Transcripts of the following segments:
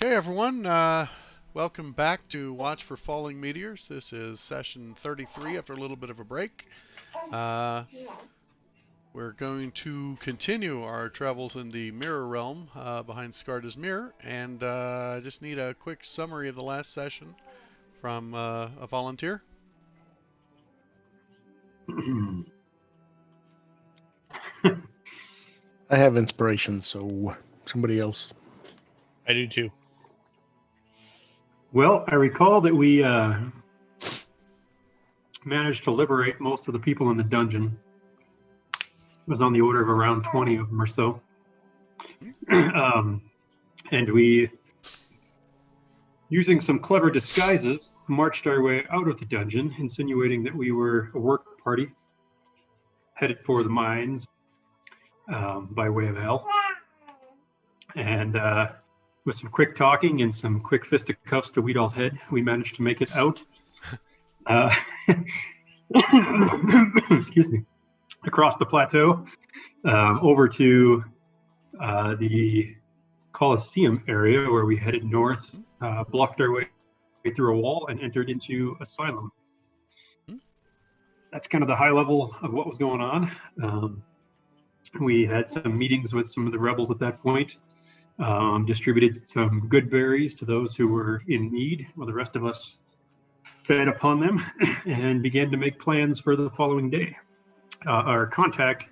Okay, everyone, welcome back to Watch for Falling Meteors. This is session 33 after a little bit of a break. We're going to continue our travels in the mirror realm behind Scarda's mirror, and I just need a quick summary of the last session from a volunteer. I have inspiration, so somebody else. I do too. Well, I recall that we managed to liberate most of the people in the dungeon. It was on the order of around 20 of them or so. And we, using some clever disguises, marched our way out of the dungeon, insinuating that we were a work party headed for the mines by way of hell. And with some quick talking and some quick fisticuffs to Weedall's head, we managed to make it out. Excuse me. Across the plateau, over to the Coliseum area where we headed north, bluffed our way through a wall, and entered into Asylum. That's kind of the high level of what was going on. We had some meetings with some of the rebels at that point. Distributed some good berries to those who were in need, while the rest of us fed upon them and began to make plans for the following day. Our contact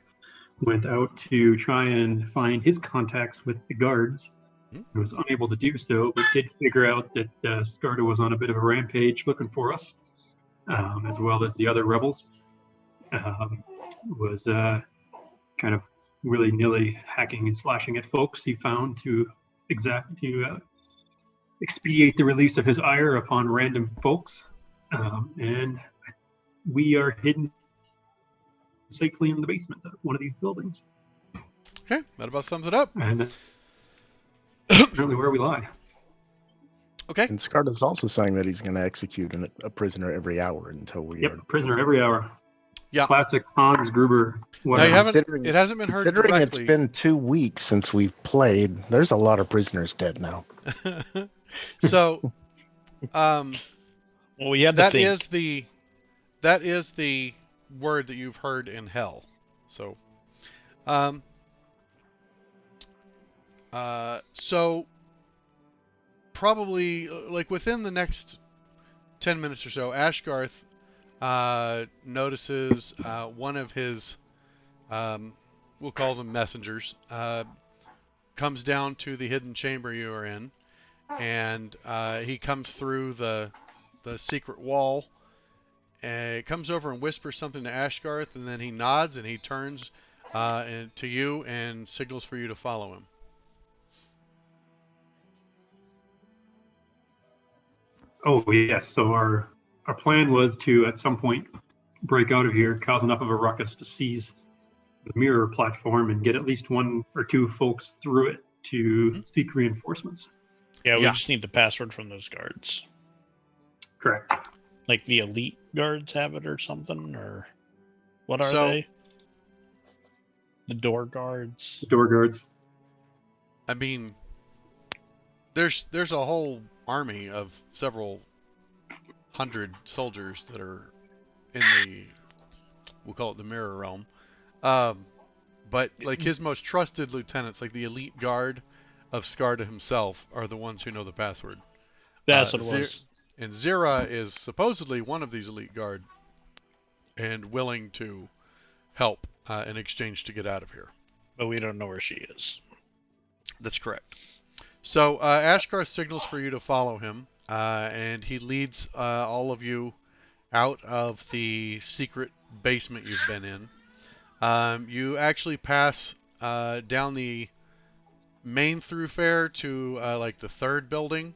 went out to try and find his contacts with the guards. He was unable to do so, but did figure out that Scarda was on a bit of a rampage looking for us, as well as the other rebels. Was kind of willy-nilly hacking and slashing at folks he found to expedite the release of his ire upon random folks. And we are hidden safely in the basement of one of these buildings. Okay, that about sums it up. And currently where we lie. Okay. And Scarda's also saying that he's going to execute a prisoner every hour until we Yep, prisoner every hour. Yeah. Classic Hans Gruber. Now you haven't. It hasn't been heard Considering directly. it's been 2 weeks since we've played, there's a lot of prisoners dead now. So, Well, we had to that think. is the word that you've heard in hell. So, so probably like within the next 10 minutes or so, Ashgarth notices one of his, we'll call them messengers, comes down to the hidden chamber you are in, and he comes through the secret wall, and comes over and whispers something to Ashgarth, and then he nods and he turns to you and signals for you to follow him. Oh, yes. So our plan was to, at some point, break out of here, cause enough of a ruckus to seize the mirror platform and get at least one or two folks through it to seek reinforcements. Yeah, we Yeah. just need the password from those guards. Correct. Like the elite guards have it or something, or what are So- they? The door guards. The door guards. I mean, there's a whole army of several hundred soldiers that are in the, we'll call it the mirror realm. But like his most trusted lieutenants, like the elite guard of Scarda himself, are the ones who know the password. That's what it was. And Zira is supposedly one of these elite guard and willing to help in exchange to get out of here. But we don't know where she is. That's correct. So Ashgarth signals for you to follow him, and he leads all of you out of the secret basement you've been in. You actually pass down the main thoroughfare to like the third building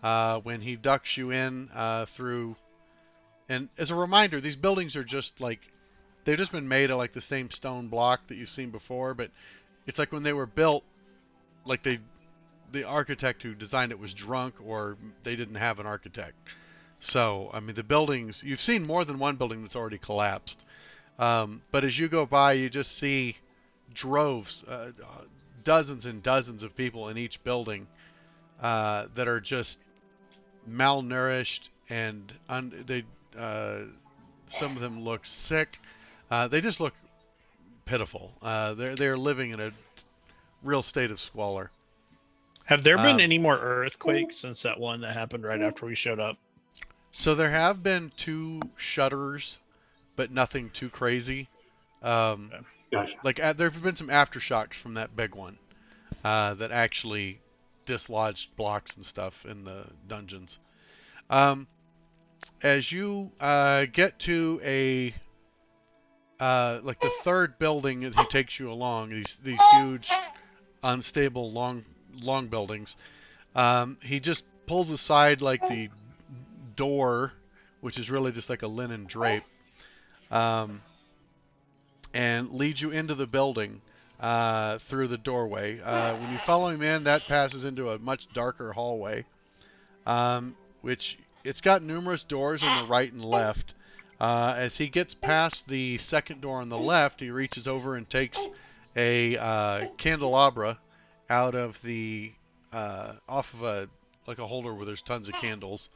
when he ducks you in through. And as a reminder, these buildings are just like, they've just been made of like the same stone block that you've seen before, but it's like when they were built, like the architect who designed it was drunk, or they didn't have an architect. So, I mean, the buildings, you've seen more than one building that's already collapsed. But as you go by, you just see droves, dozens and dozens of people in each building, that are just malnourished and some of them look sick. They just look pitiful. They're living in a real state of squalor. Have there been Um, any more earthquakes since that one that happened right after we showed up? So there have been 2 shudders, but nothing too crazy. Gotcha. There have been some aftershocks from that big one that actually dislodged blocks and stuff in the dungeons. As you get to a like the 3rd building that he takes you along, these huge, unstable, long buildings, he just pulls aside like the door, which is really just like a linen drape, and leads you into the building through the doorway. When you follow him in, that passes into a much darker hallway, which it's got numerous doors on the right and left. As he gets past the 2nd door on the left, he reaches over and takes a candelabra out of the off of a holder where there's tons of candles,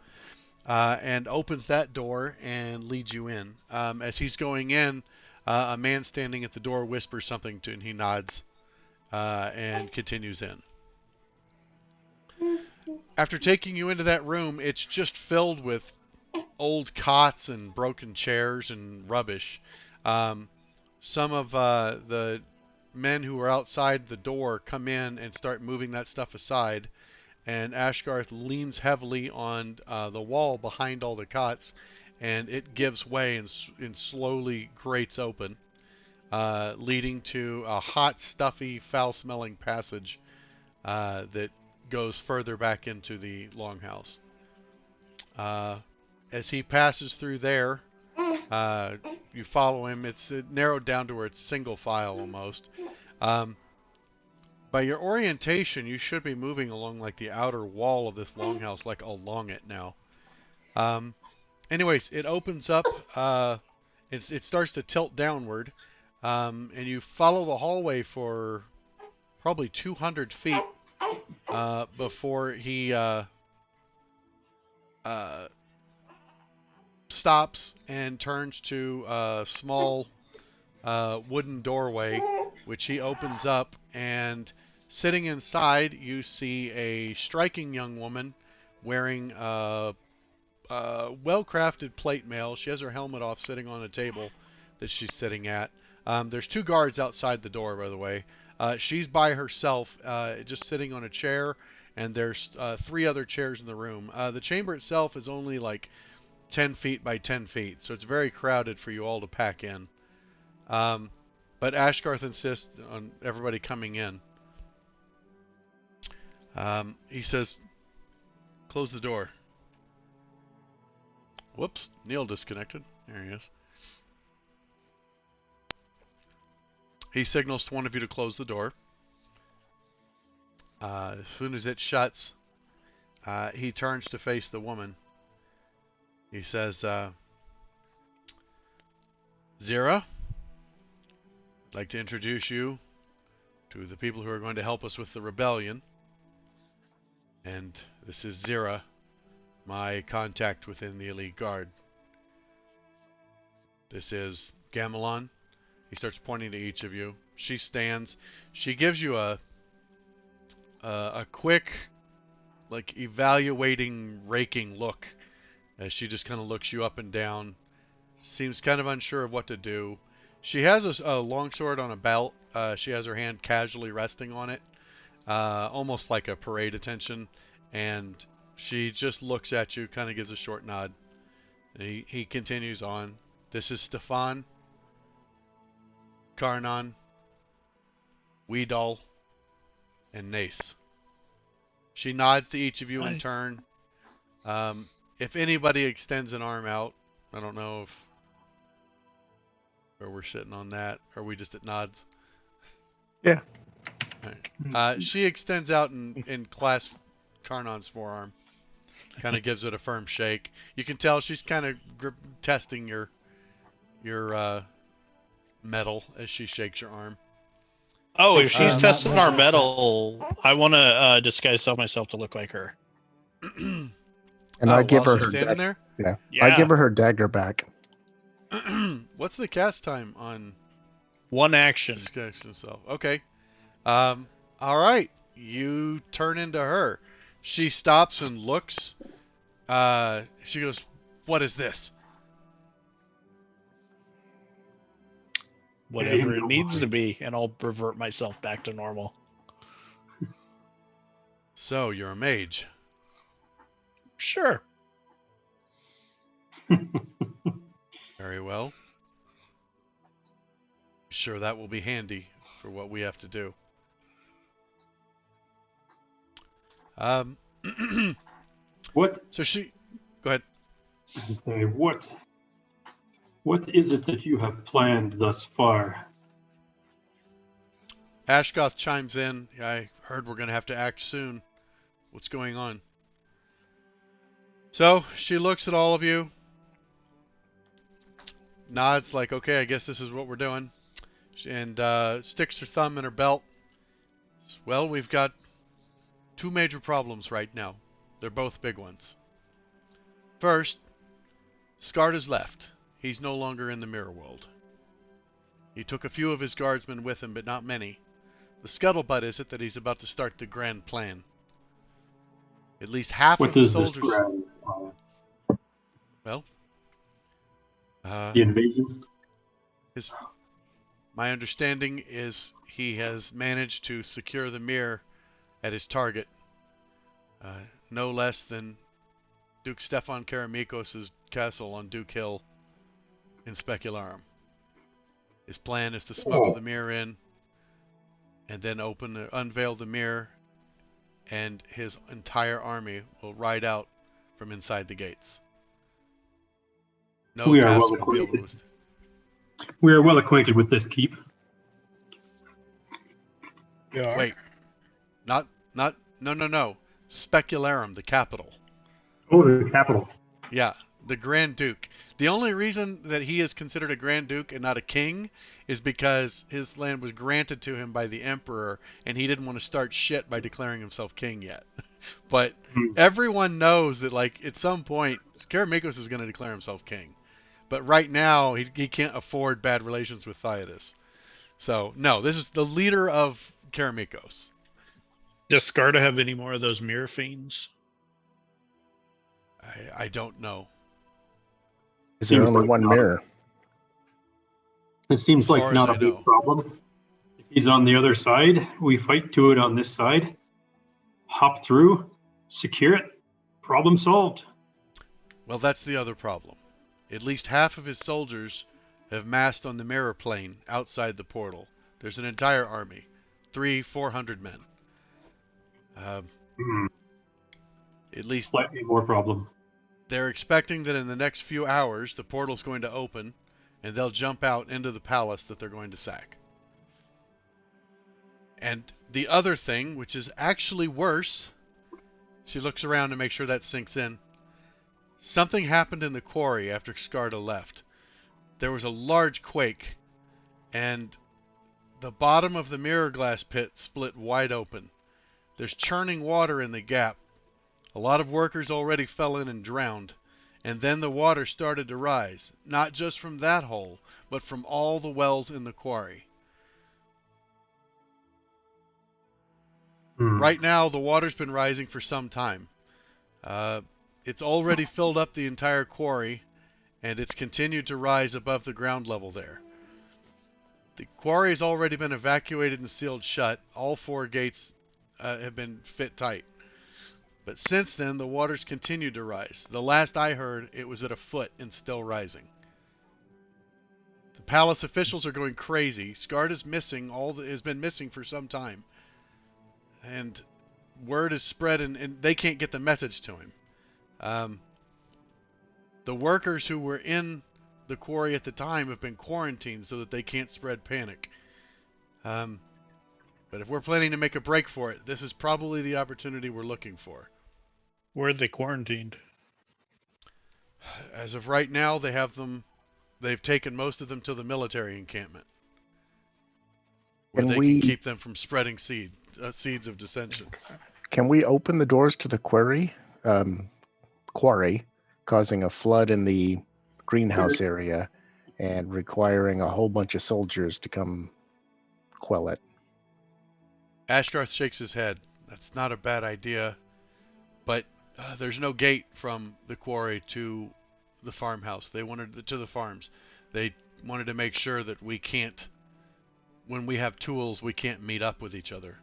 and opens that door and leads you in. As he's going in, a man standing at the door whispers something to him, and he nods and continues in. After taking you into that room, it's just filled with old cots and broken chairs and rubbish. Some of the men who are outside the door come in and start moving that stuff aside, and Ashgarth leans heavily on the wall behind all the cots, and it gives way and slowly grates open, leading to a hot, stuffy, foul-smelling passage that goes further back into the longhouse. As he passes through there, you follow him. It's narrowed down to where it's single file almost. By your orientation, you should be moving along like the outer wall of this longhouse, like along it now. Anyways, it opens up. It starts to tilt downward, and you follow the hallway for probably 200 feet before he stops and turns to a small wooden doorway, which he opens up, and sitting inside, you see a striking young woman wearing a well-crafted plate mail. She has her helmet off, sitting on a table that she's sitting at. There's 2 guards outside the door, by the way. She's by herself, just sitting on a chair, and there's 3 other chairs in the room. The chamber itself is only like 10 feet by 10 feet, so it's very crowded for you all to pack in. But Ashgarth insists on everybody coming in. He says, "Close the door." Whoops, Neil disconnected. There he is. He signals to one of you to close the door. As soon as it shuts, he turns to face the woman. He says, "Zira, I'd like to introduce you to the people who are going to help us with the rebellion. And this is Zira, my contact within the Elite Guard. This is Gamelon." He starts pointing to each of you. She stands. She gives you a quick, like, evaluating, raking look as she just kind of looks you up and down. Seems kind of unsure of what to do. She has a longsword on a belt. She has her hand casually resting on it, almost like a parade attention. And she just looks at you, kind of gives a short nod. He continues on. "This is Stefan, Karnan, Weedal, and Nace." She nods to each of you in turn. If anybody extends an arm out, I don't know if we're sitting on that, or are we just at nods? Yeah. Right. She extends out and clasps Karnan's forearm. Kind of gives it a firm shake. You can tell she's kind of testing your metal as she shakes your arm. Oh, if she's Um, testing our metal, I want to disguise self myself to look like her. And oh, I give while her she's her standing there? Yeah. I Yeah, give her her dagger back. What's the cast time on one action. disguise himself? Okay. All right. You turn into her. She stops and looks. She goes, "What is this?" Whatever it needs to be, and I'll revert myself back to normal. So you're a mage. Sure. Very well. Sure, that will be handy for what we have to do. Um. What? So go ahead. I say, what is it that you have planned thus far? Ashgoth chimes in. I heard we're gonna have to act soon. What's going on? So she looks at all of you, nods like, "Okay, I guess this is what we're doing," and sticks her thumb in her belt. Well, we've got two major problems right now. They're both big ones. First, Skard has left. He's no longer in the mirror world. He took a few of his guardsmen with him, but not many. The scuttlebutt is it that he's about to start the grand plan. At least half What of his does this soldiers. grand Well, the invasion? my understanding is he has managed to secure the mirror at his target, no less than Duke Stefan Karamikos' castle on Duke Hill in Specularum. His plan is to smuggle the mirror in and then unveil the mirror, and his entire army will ride out from inside the gates. No We are castle well will be able acquainted. to. We are well acquainted with this keep. Yeah. Wait, no. Specularum, the capital. Oh, the capital. Yeah, the Grand Duke. The only reason that he is considered a Grand Duke and not a king is because his land was granted to him by the Emperor, and he didn't want to start shit by declaring himself king yet. But everyone knows that, like, at some point, Karamikos is going to declare himself king. But right now, he can't afford bad relations with Theodas. So, no, this is the leader of Karamikos. Does Skarta have any more of those mirror fiends? I don't know. Is there Seems only like one not- mirror? It seems As like far as not I a big know. problem. If he's on the other side, we fight to it on this side, hop through, secure it, problem solved. Well, that's the other problem. At least half of his soldiers have massed on the mirror plane outside the portal. There's an entire army, 400 men. At least Slightly more problem. they're expecting that in the next few hours the portal's going to open and they'll jump out into the palace that they're going to sack. And the other thing, which is actually worse, she looks around to make sure that sinks in. Something happened in the quarry after Skarda left. There was a large quake, and the bottom of the mirror glass pit split wide open. There's churning water in the gap. A lot of workers already fell in and drowned. And then the water started to rise, not just from that hole, but from all the wells in the quarry. Right now, the water's been rising for some time. It's already filled up the entire quarry, and it's continued to rise above the ground level there. The quarry has already been evacuated and sealed shut. All 4 gates have been fit tight. But since then, the water's continued to rise. The last I heard, it was at a foot and still rising. The palace officials are going crazy. Skard is missing. Has been missing for some time. And word is spread, and they can't get the message to him. The workers who were in the quarry at the time have been quarantined so that they can't spread panic. But if we're planning to make a break for it, this is probably the opportunity we're looking for. Where are they quarantined? As of right now, they've taken most of them to the military encampment. where Can they we- can keep them from spreading seeds of dissension. Can we open the doors to the quarry, causing a flood in the greenhouse area and requiring a whole bunch of soldiers to come quell it? Ashgarth shakes his head. That's not a bad idea, but there's no gate from the quarry to the farmhouse. They wanted to the farms. They wanted to make sure that we can't, when we have tools, we can't meet up with each other.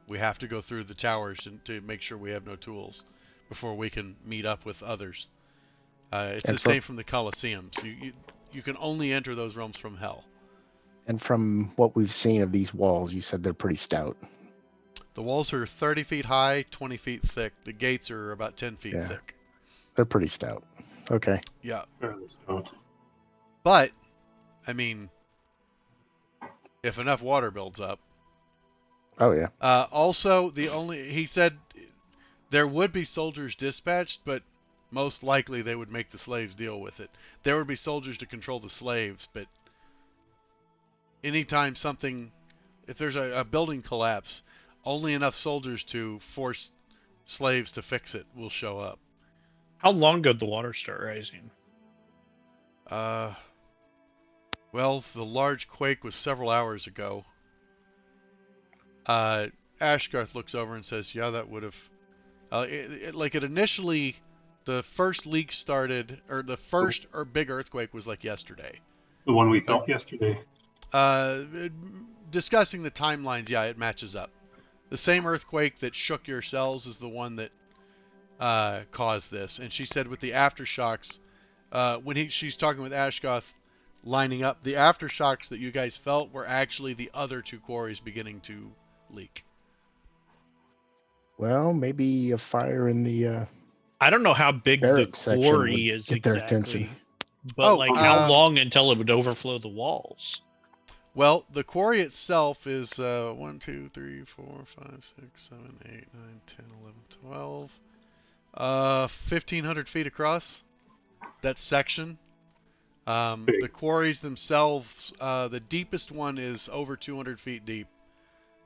We have to go through the towers to make sure we have no tools before we can meet up with others. It's And the same from the Colosseums. You can only enter those realms from hell. And from what we've seen of these walls, you said they're pretty stout. The walls are 30 feet high, 20 feet thick. The gates are about 10 feet Yeah. thick. They're pretty stout. Okay. Yeah. Fairly stout. But, I mean, if enough water builds up. Oh, yeah. Also, he said there would be soldiers dispatched, but most likely they would make the slaves deal with it. There would be soldiers to control the slaves, but anytime if there's a building collapse, only enough soldiers to force slaves to fix it will show up. How long ago did the water start rising? Well, the large quake was several hours ago. Ashgarth looks over and says, yeah, that would have... initially, the first leak started, or the first big earthquake was like yesterday. The one we felt yesterday. Discussing the timelines, yeah, it matches up. The same earthquake that shook your cells is the one that caused this. And she said with the aftershocks, she's talking with Ashgoth, lining up, the aftershocks that you guys felt were actually the other two quarries beginning to leak. Well, maybe a fire in the I don't know how big the barrack section quarry would is get their exactly, attention. but Oh, how long until it would overflow the walls? Well, the quarry itself is 1, 2, 3, 4, 5, 6, 7, 8, 9, 10, 11, 12, 1,500 feet across, that section. The quarries themselves, the deepest one is over 200 feet deep.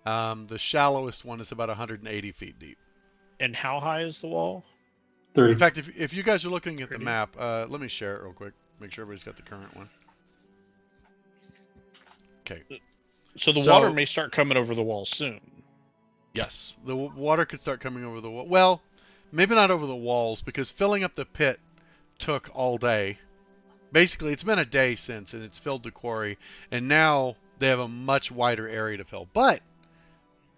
The shallowest one is about 180 feet deep. And how high is the wall? 30. In fact, if you guys are looking at the 30. map, let me share it real quick. Make sure everybody's got the current one. Okay. So the So- water may start coming over the wall soon. Yes, the water could start coming over the wall. Well, maybe not over the walls, because filling up the pit took all day. Basically, it's been a day since, and it's filled the quarry, and now they have a much wider area to fill. But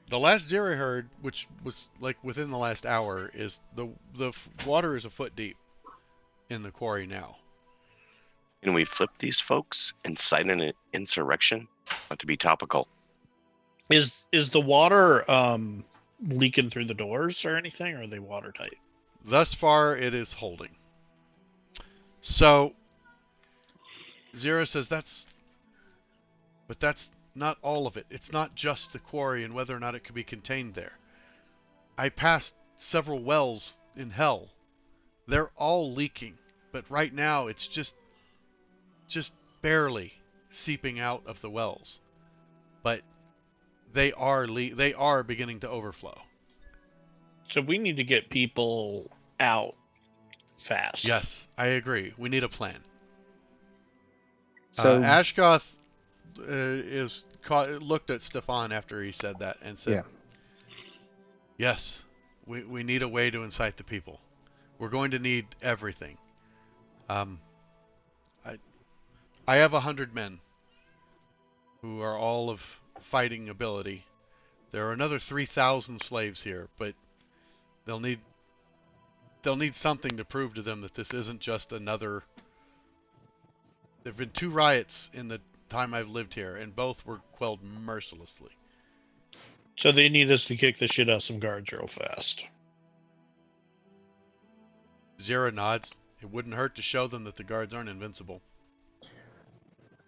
the last zero I heard, which was like within the last hour, is the water is a foot deep in the quarry now. Can we flip these folks and cite an insurrection? Not to be topical. Is the water leaking through the doors or anything, or are they watertight? Thus far, it is holding. So, Zero says but that's not all of it. It's not just the quarry and whether or not it could be contained there. I passed several wells in hell. They're all leaking, but right now it's just barely seeping out of the wells. But they are beginning to overflow. So we need to get people out fast. Yes, I agree. We need a plan. So Ashgoth looked at Stefan after he said that and said, Yeah. yes, we need a way to incite the people. We're going to need everything. I have 100 men who are all of fighting ability. There are another 3,000 slaves here, but they'll need something to prove to them that this isn't just another... There have been 2 riots in the time I've lived here, and both were quelled mercilessly. So they need us to kick the shit out of some guards real fast. Zira nods. It wouldn't hurt to show them that the guards aren't invincible.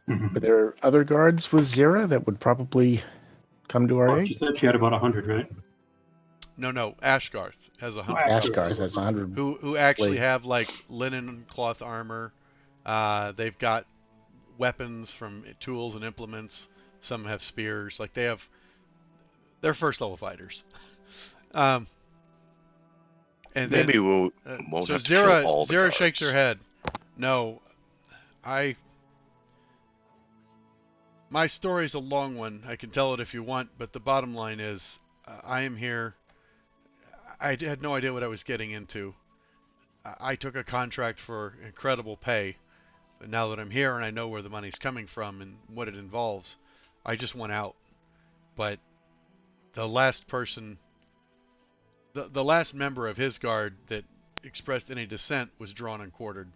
Are there other guards with Zira that would probably come to our Well, she aid? said she had about 100, right? No, Ashgarth has 100 Ashgarth. Ashgarth has 100. who actually Blade. have like linen cloth armor. They've got weapons from tools and implements. Some have spears. Like they're first level fighters. And Maybe then we won't so have to kill all the Zira shakes her guards. head. No, my story's a long one. I can tell it if you want, but the bottom line is, I am here. I had no idea what I was getting into. I took a contract for incredible pay, but now that I'm here and I know where the money's coming from and what it involves, I just want out. But the last person, the last member of his guard that expressed any dissent was drawn and quartered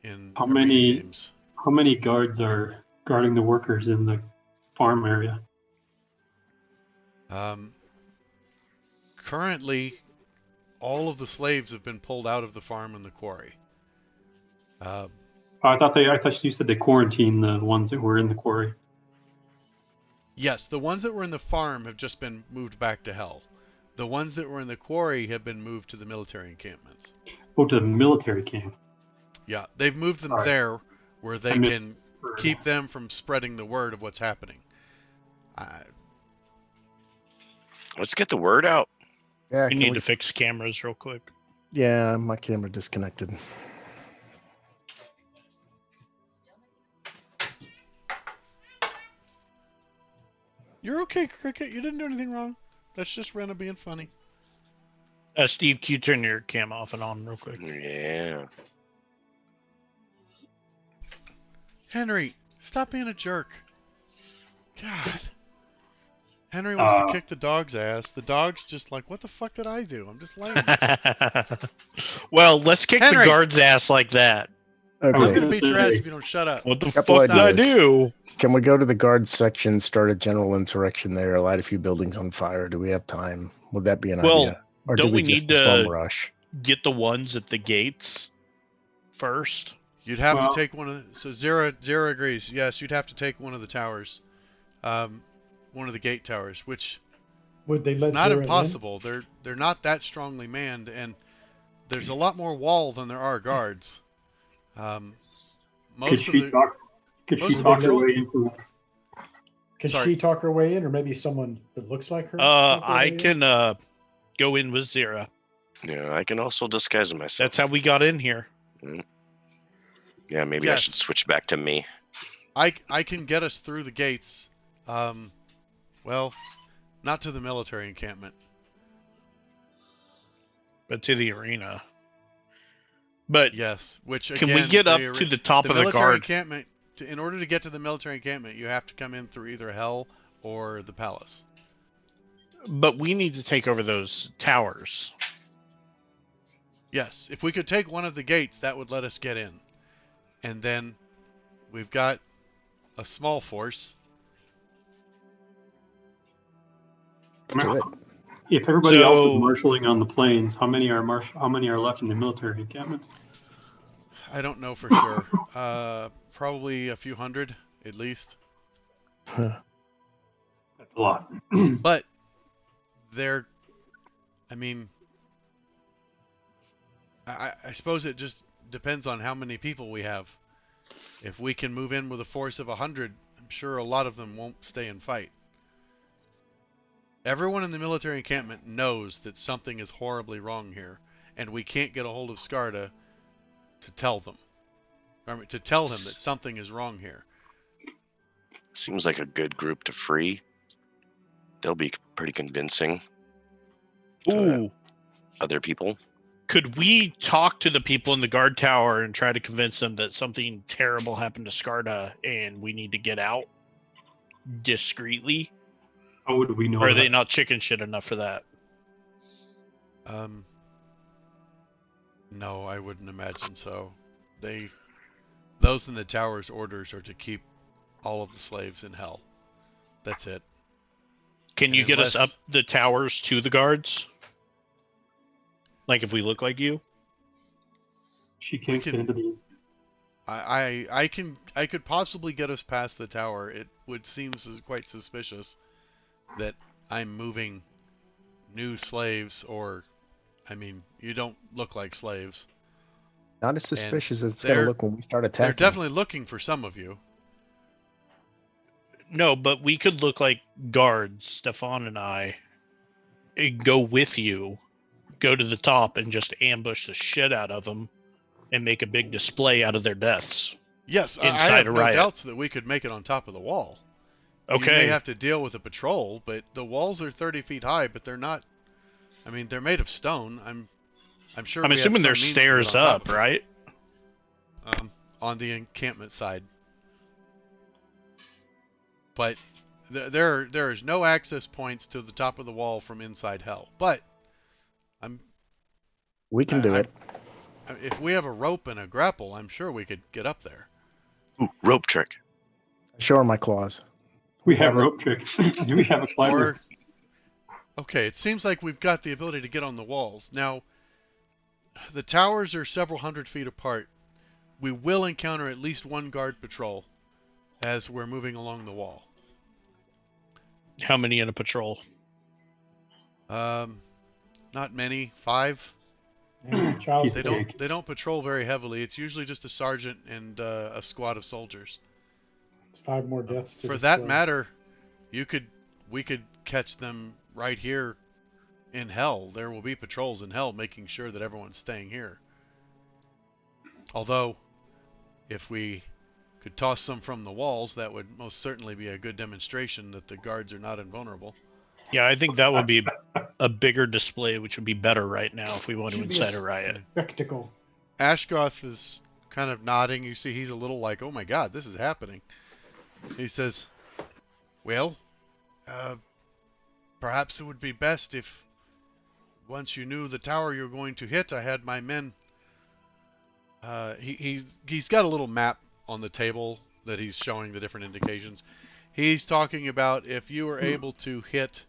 in How arena many games. how many guards are guarding the workers in the farm area? Currently, all of the slaves have been pulled out of the farm and the quarry. I thought you said they quarantined the ones that were in the quarry. Yes, the ones that were in the farm have just been moved back to hell. The ones that were in the quarry have been moved to the military encampments. Oh, to the military camp. Yeah, they've moved them Sorry. there where I they can misheard. keep them from spreading the word of what's happening. Let's get the word out. Yeah, We can need we- to fix cameras real quick. Yeah, my camera disconnected. You're okay, Cricket. You didn't do anything wrong. That's just Rena being funny. Steve, can you turn your cam off and on real quick? Yeah. Henry, stop being a jerk. God. Henry wants to kick the dog's ass. The dog's just like, what the fuck did I do? I'm just laying there. Well, let's kick Henry! the guard's ass like that. I'm Okay, gonna gonna beat your ass say- if you don't shut up. What the Couple fuck did I ideas. do? can we go to the guards section, start a general insurrection there, light a few buildings on fire? Do we have time? Would that be an Well, idea? Or don't do we we just need to- bum rush? Get the ones at the gates first. You'd have Well- to take one of the, so Zira agrees. Yes, you'd have to take one of the towers. One of the gate towers, which Would they is let not Zira in? impossible. They're not that strongly manned, and there's a lot more wall than there are guards. Could Most of she the talk? Could most she of talk the her patrol- way into? Can Sorry. she talk her way in, or maybe someone that looks like her? talk her I way in? can go in with Zira. Yeah, I can also disguise myself. That's how we got in here. Yeah, maybe I should Yes. switch back to me. I can get us through the gates. Well, not to the military encampment. But to the arena. But Yes, which can again, we get up the to the top of the military guard? encampment? In order to get to the military encampment, you have to come in through either hell or the palace. But we need to take over those towers. Yes, if we could take one of the gates, that would let us get in. And then we've got a small force. Let's do it. If everybody else is So- marshaling on the plains, how many are left in the military encampment? I don't know for sure. Probably a few hundred at least. That's a lot. But they're, I mean, I suppose it just depends on how many people we have. If we can move in with a force of 100, I'm sure a lot of them won't stay and fight. Everyone in the military encampment knows that something is horribly wrong here, and we can't get a hold of Skarda to tell them. I mean, to tell him that something is wrong here. Seems like a good group to free. They'll be pretty convincing to Ooh. other people. Could we talk to the people in the guard tower and try to convince them that something terrible happened to Skarda and we need to get out discreetly? How would we know? Or are that? they not chicken shit enough for that? No, I wouldn't imagine so. Those in the tower's orders are to keep all of the slaves in hell. That's it. Can you And get us up unless- the towers to the guards? Like if we look like you? She can't can- get into the. I could possibly get us past the tower. It would seem quite suspicious that I'm moving new slaves, or, I mean, you don't look like slaves. Not as suspicious as it's going to they're- look when we start They're attacking. definitely looking for some of you. No, but we could look like guards, Stefan and I, and go with you, go to the top and just ambush the shit out of them and make a big display out of their deaths. Yes, I Inside have a no riot. doubts that we could make it on top of the wall. You may Okay. have to deal with a patrol, but the walls are 30 feet high, but they're not. I mean, they're made of stone. I'm sure I'm we have assuming some there's means to get stairs on top up, of it. right? On the encampment side. But there is no access points to the top of the wall from inside hell. But We can do it. if we have a rope and a grapple, I'm sure we could get up there. Ooh, rope trick. Show her my claws. We have Have it. rope tricks. Do we have a climber? Okay, it seems like we've got the ability to get on the walls. Now, the towers are several hundred feet apart. We will encounter at least one guard patrol as we're moving along the wall. How many in a patrol? Not many. 5. And child's Piece They of play. don't patrol very heavily. It's usually just a sergeant and a squad of soldiers. It's 5 more deaths to For the that squad. matter, we could catch them right here in hell. There will be patrols in hell making sure that everyone's staying here. Although, if we could toss some from the walls, that would most certainly be a good demonstration that the guards are not invulnerable. Yeah, I think that would be a bigger display, which would be better right now if we want to Should be a incite a riot. spectacle. Ashgoth is kind of nodding. You see he's a little like, oh my god, this is happening. He says, well, perhaps it would be best if once you knew the tower you're going to hit, I had my men. He's got a little map on the table that he's showing the different indications. He's talking about if you were able to hit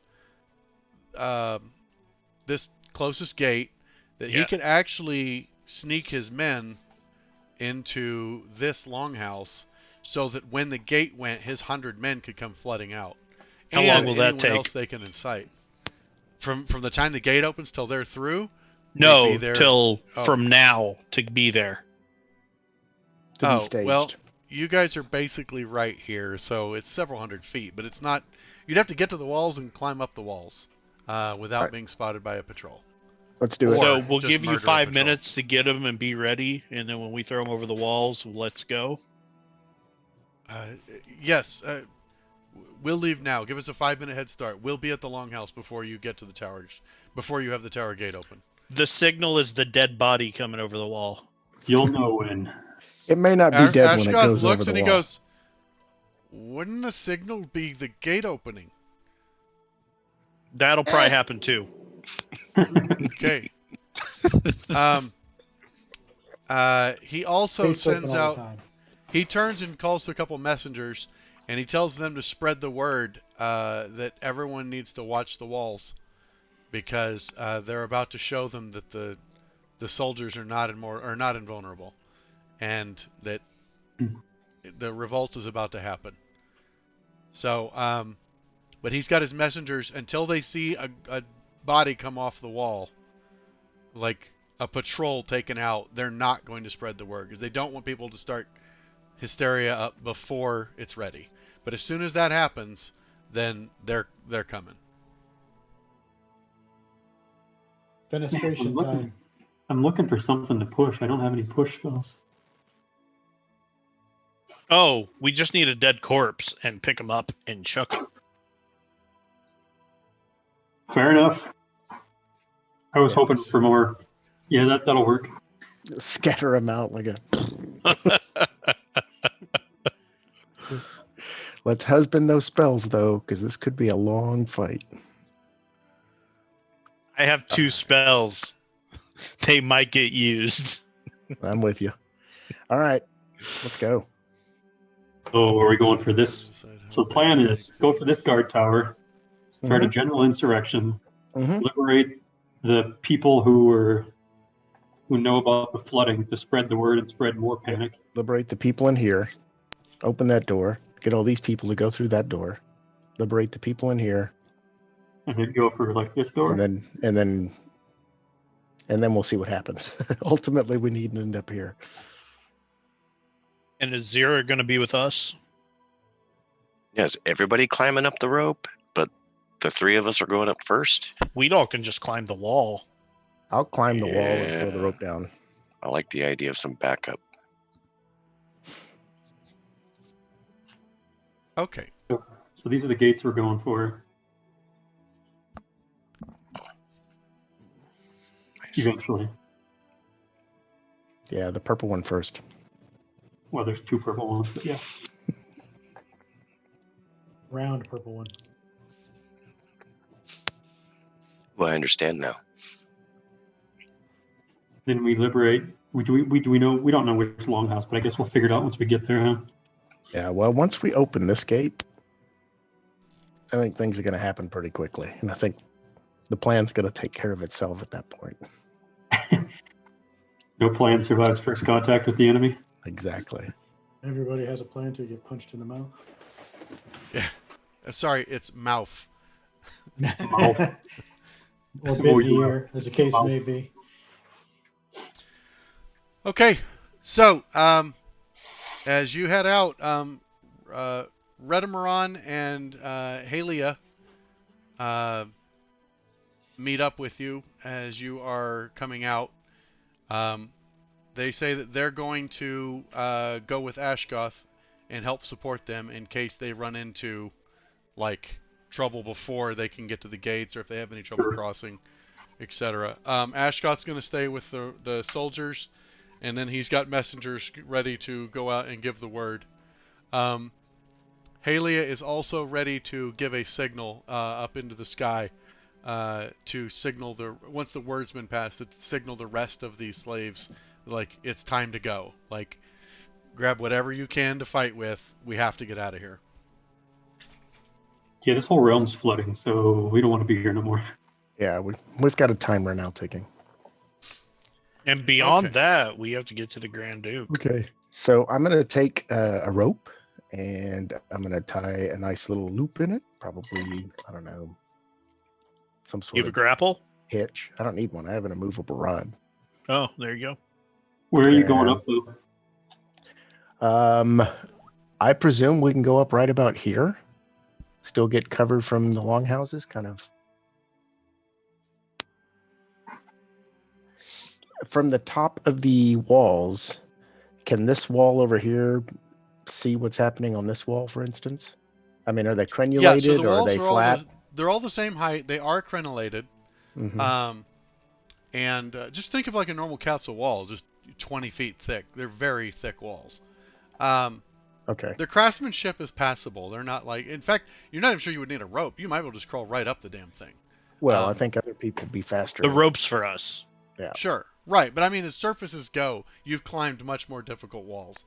this closest gate, that he could actually sneak his men into this longhouse so that when the gate went, his 100 men could come flooding out. How and long will that anyone take? else they can incite. From the time the gate opens till they're through? they'd No, be there- till Oh. from now to be there. To be staged. Well, you guys are basically right here, so it's several hundred feet, but it's not... You'd have to get to the walls and climb up the walls without Right. being spotted by a patrol. Let's do it. So Or we'll just give you murder a 5 patrol. minutes to get them and be ready, and then when we throw them over the walls, let's go. Yes, we'll leave now. Give us a 5-minute head start. We'll be at the longhouse before you get to the towers, before you have the tower gate open. The signal is the dead body coming over the wall. You'll know when. It may not be dead when it Ashgoth goes over looks the and he wall. goes, wouldn't the signal be the gate opening? That'll probably happen too. Okay. He also Face open sends all the out... time. He turns and calls to a couple messengers, and he tells them to spread the word that everyone needs to watch the walls, because they're about to show them that the soldiers are not invulnerable, and that the revolt is about to happen. So, but he's got his messengers until they see a body come off the wall, like a patrol taken out. They're not going to spread the word because they don't want people to start hysteria up before it's ready. But as soon as that happens, then they're coming. Fenestration time. I'm looking for something to push. I don't have any push spells. Oh, we just need a dead corpse and pick them up and chuck 'em. Fair enough. I was Yeah. hoping for more. Yeah, that'll work. Scatter them out like a. Let's husband those spells though, because this could be a long fight. I have 2 spells. They might get used. I'm with you. All right, let's go. So are we going for this? So the plan is go for this guard tower, start a general insurrection, Mhm. liberate the people who know about the flooding to spread the word and spread more panic. Liberate the people in here. Open that door. Get all these people to go through that door. Liberate the people in here, And then go for like this door. and then we'll see what happens. Ultimately, we need to end up here. And is Zira going to be with us? Yes, everybody climbing up the rope, but the three of us are going up first. We all can just climb the wall. I'll climb the wall and throw the Yeah. rope down. I like the idea of some backup. Okay. So these are the gates we're going for Nice. eventually. Yeah, the purple one first. Well, there's two purple ones, but yeah. Round purple one. Well, I understand now. Then we liberate. Do we know? We don't know which longhouse, but I guess we'll figure it out once we get there, huh? Yeah, well, once we open this gate, I think things are going to happen pretty quickly. And I think the plan's going to take care of itself at that point. No plan survives first contact with the enemy. Exactly. Everybody has a plan to get punched in the mouth. Yeah. Sorry, it's mouth. Mouth. Or Oh, bit yeah. ear, as the case Mouth. may be. Okay. So, as you head out, Redamaron and Halia meet up with you as you are coming out. They say that they're going to go with Ashgoth and help support them in case they run into like trouble before they can get to the gates, or if they have any trouble crossing, etc. Ashgoth's going to stay with the soldiers, and then he's got messengers ready to go out and give the word. Halia is also ready to give a signal up into the sky to signal once the word's been passed, to signal the rest of these slaves like it's time to go. Like, grab whatever you can to fight with. We have to get out of here. Yeah, this whole realm's flooding, so we don't want to be here no more. Yeah, we've got a timer now ticking. And beyond Okay. that, we have to get to the Grand Duke. Okay. So I'm going to take a rope and I'm going to tie a nice little loop in it. Probably, I don't know, some You sort have a of grapple? hitch. I don't need one. I have an immovable rod. Oh, there you go. Where are you going Yeah. up, though? I presume we can go up right about here. Still get covered from the longhouses, kind of. From the top of the walls, can this wall over here see what's happening on this wall, for instance? I mean, are they Yeah, crenulated so the or are walls they are flat? they're all the same height. They are crenulated. Mhm. And just think of like a normal castle wall, just 20 feet thick. They're very thick walls. Okay. Their craftsmanship is passable. They're not like, in fact, you're not even sure you would need a rope. You might as well just crawl right up the damn thing. Well, I think other people would be faster. The rope's for us. Yeah. Sure, right. But I mean, as surfaces go, you've climbed much more difficult walls.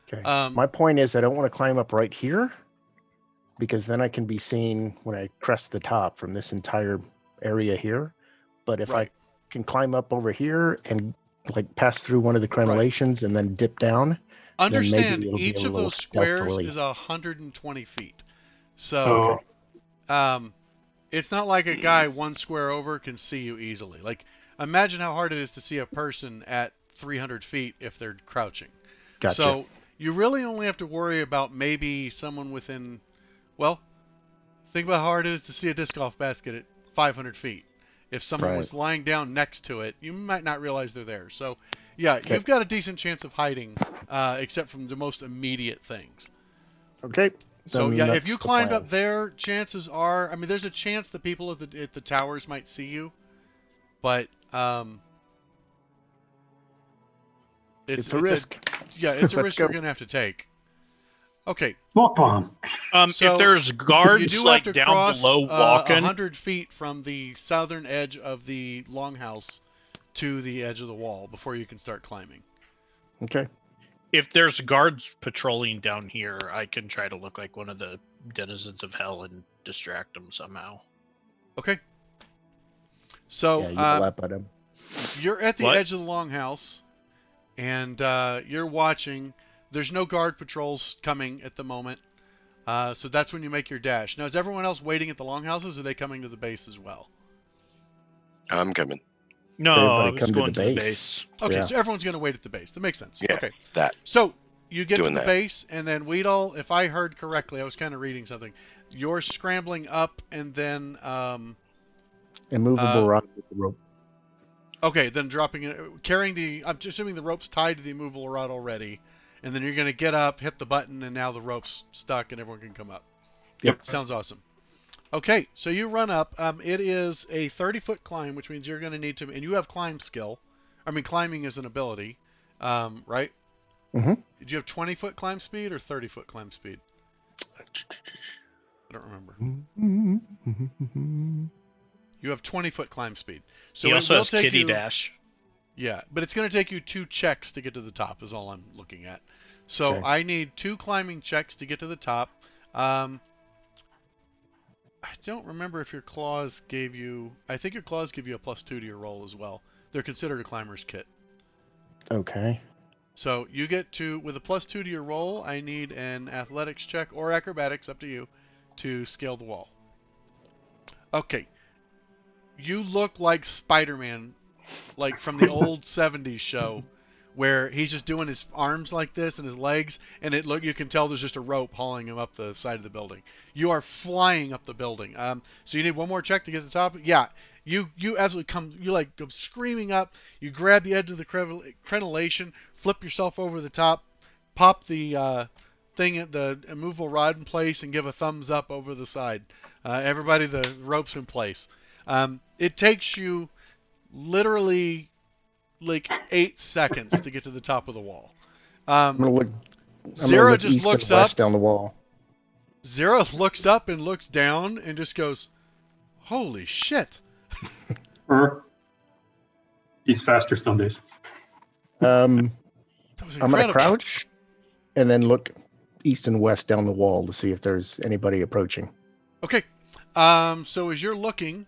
Okay. Um, My point is, I don't want to climb up right here because then I can be seen when I crest the top from this entire area here. But if Right. I can climb up over here and like pass through one of the crenellations and then dip down, Understand, it'll be a each of little those squares stealthily. is 120 feet. So, Oh, it's not like a guy one square over can see you easily. Like, imagine how hard it is to see a person at 300 feet if they're crouching. Gotcha. So, you really only have to worry about maybe someone within, well, think about how hard it is to see a disc golf basket at 500 feet. If someone Right. was lying down next to it, you might not realize they're there. So, yeah, Okay. you've got a decent chance of hiding, except from the most immediate things. Okay. So then yeah, if that's you the climbed plan. up there, chances are, I mean, there's a chance that people at the towers might see you, but It's a risk. Yeah, it's a Let's risk go. you're gonna have to take. Okay, smoke bomb. So, if there's you guards do like have to down cross below walking, 100 feet from the southern edge of the longhouse to the edge of the wall before you can start climbing. Okay. if there's guards patrolling down here, I can try to look like one of the denizens of hell and distract them somehow. Okay. So Yeah, yell up at him. you're at the What? edge of the longhouse, and you're watching. There's no guard patrols coming at the moment, so that's when you make your dash. Now, is everyone else waiting at the longhouses, or are they coming to the base as well? I'm coming. No, Everybody I was come to going the to the base. base. Okay, Yeah. so everyone's going to wait at the base. That makes sense. Yeah. Okay. That. So You get to Doing the that. base, and then Weedle, if I heard correctly, I was kind of reading something. You're scrambling up, and then Immovable rod with the rope. okay, then dropping it, carrying the. I'm assuming the rope's tied to the immovable rod already, and then you're gonna get up, hit the button, and now the rope's stuck, and everyone can come up. Yep. Sounds awesome. Okay, so you run up. It is a 30-foot climb, which means you're going to need to, and you have climb skill. I mean, climbing is an ability, right? Mhm. Did you have 20-foot climb speed or 30-foot climb speed? I don't remember. You have 20-foot climb speed. So He it also will has take kitty you, dash. yeah, but it's going to take you 2 checks to get to the top. Is all I'm looking at. So Okay. I need 2 climbing checks to get to the top. I don't remember if your claws gave you. I think your claws give you a +2 to your roll as well. They're considered a climber's kit. Okay. So you get to, with a +2 to your roll, I need an athletics check or acrobatics, up to you, to scale the wall. Okay. You look like Spider-Man, like from the old 70s show, where he's just doing his arms like this and his legs, and you can tell there's just a rope hauling him up the side of the building. You are flying up the building. So you need one more check to get to the top. Yeah, you absolutely come. You like go screaming up. You grab the edge of the crenellation, flip yourself over the top, pop the the immovable rod in place, and give a thumbs up over the side. Everybody, the rope's in place. It takes you literally like 8 seconds to get to the top of the wall. I'm gonna look. I'm gonna Zera look just east looks and west up. down the wall. Zera looks up and looks down and just goes, "Holy shit!" He's faster some days. Um, That was I'm gonna incredible. crouch and then look east and west down the wall to see if there's anybody approaching. Okay. So as you're looking,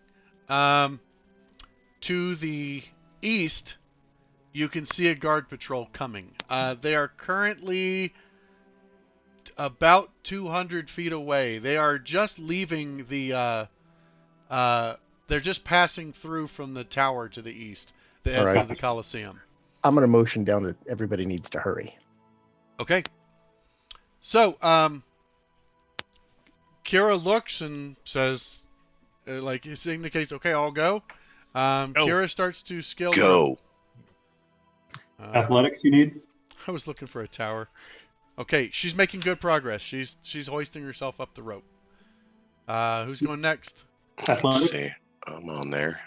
to the east, you can see a guard patrol coming. They are currently about 200 feet away. They are just leaving the. They're just passing through from the tower to the east, the All exit right. of the Coliseum. I'm gonna motion down that everybody needs to hurry. Okay. So, Kira looks and says, like, it indicates, okay, I'll go. Go. Kira starts to scale the rope. Go. Athletics you need? I was looking for a tower. Okay, she's making good progress. She's hoisting herself up the rope. Who's going next? Let's Athletics? see. I'm on there.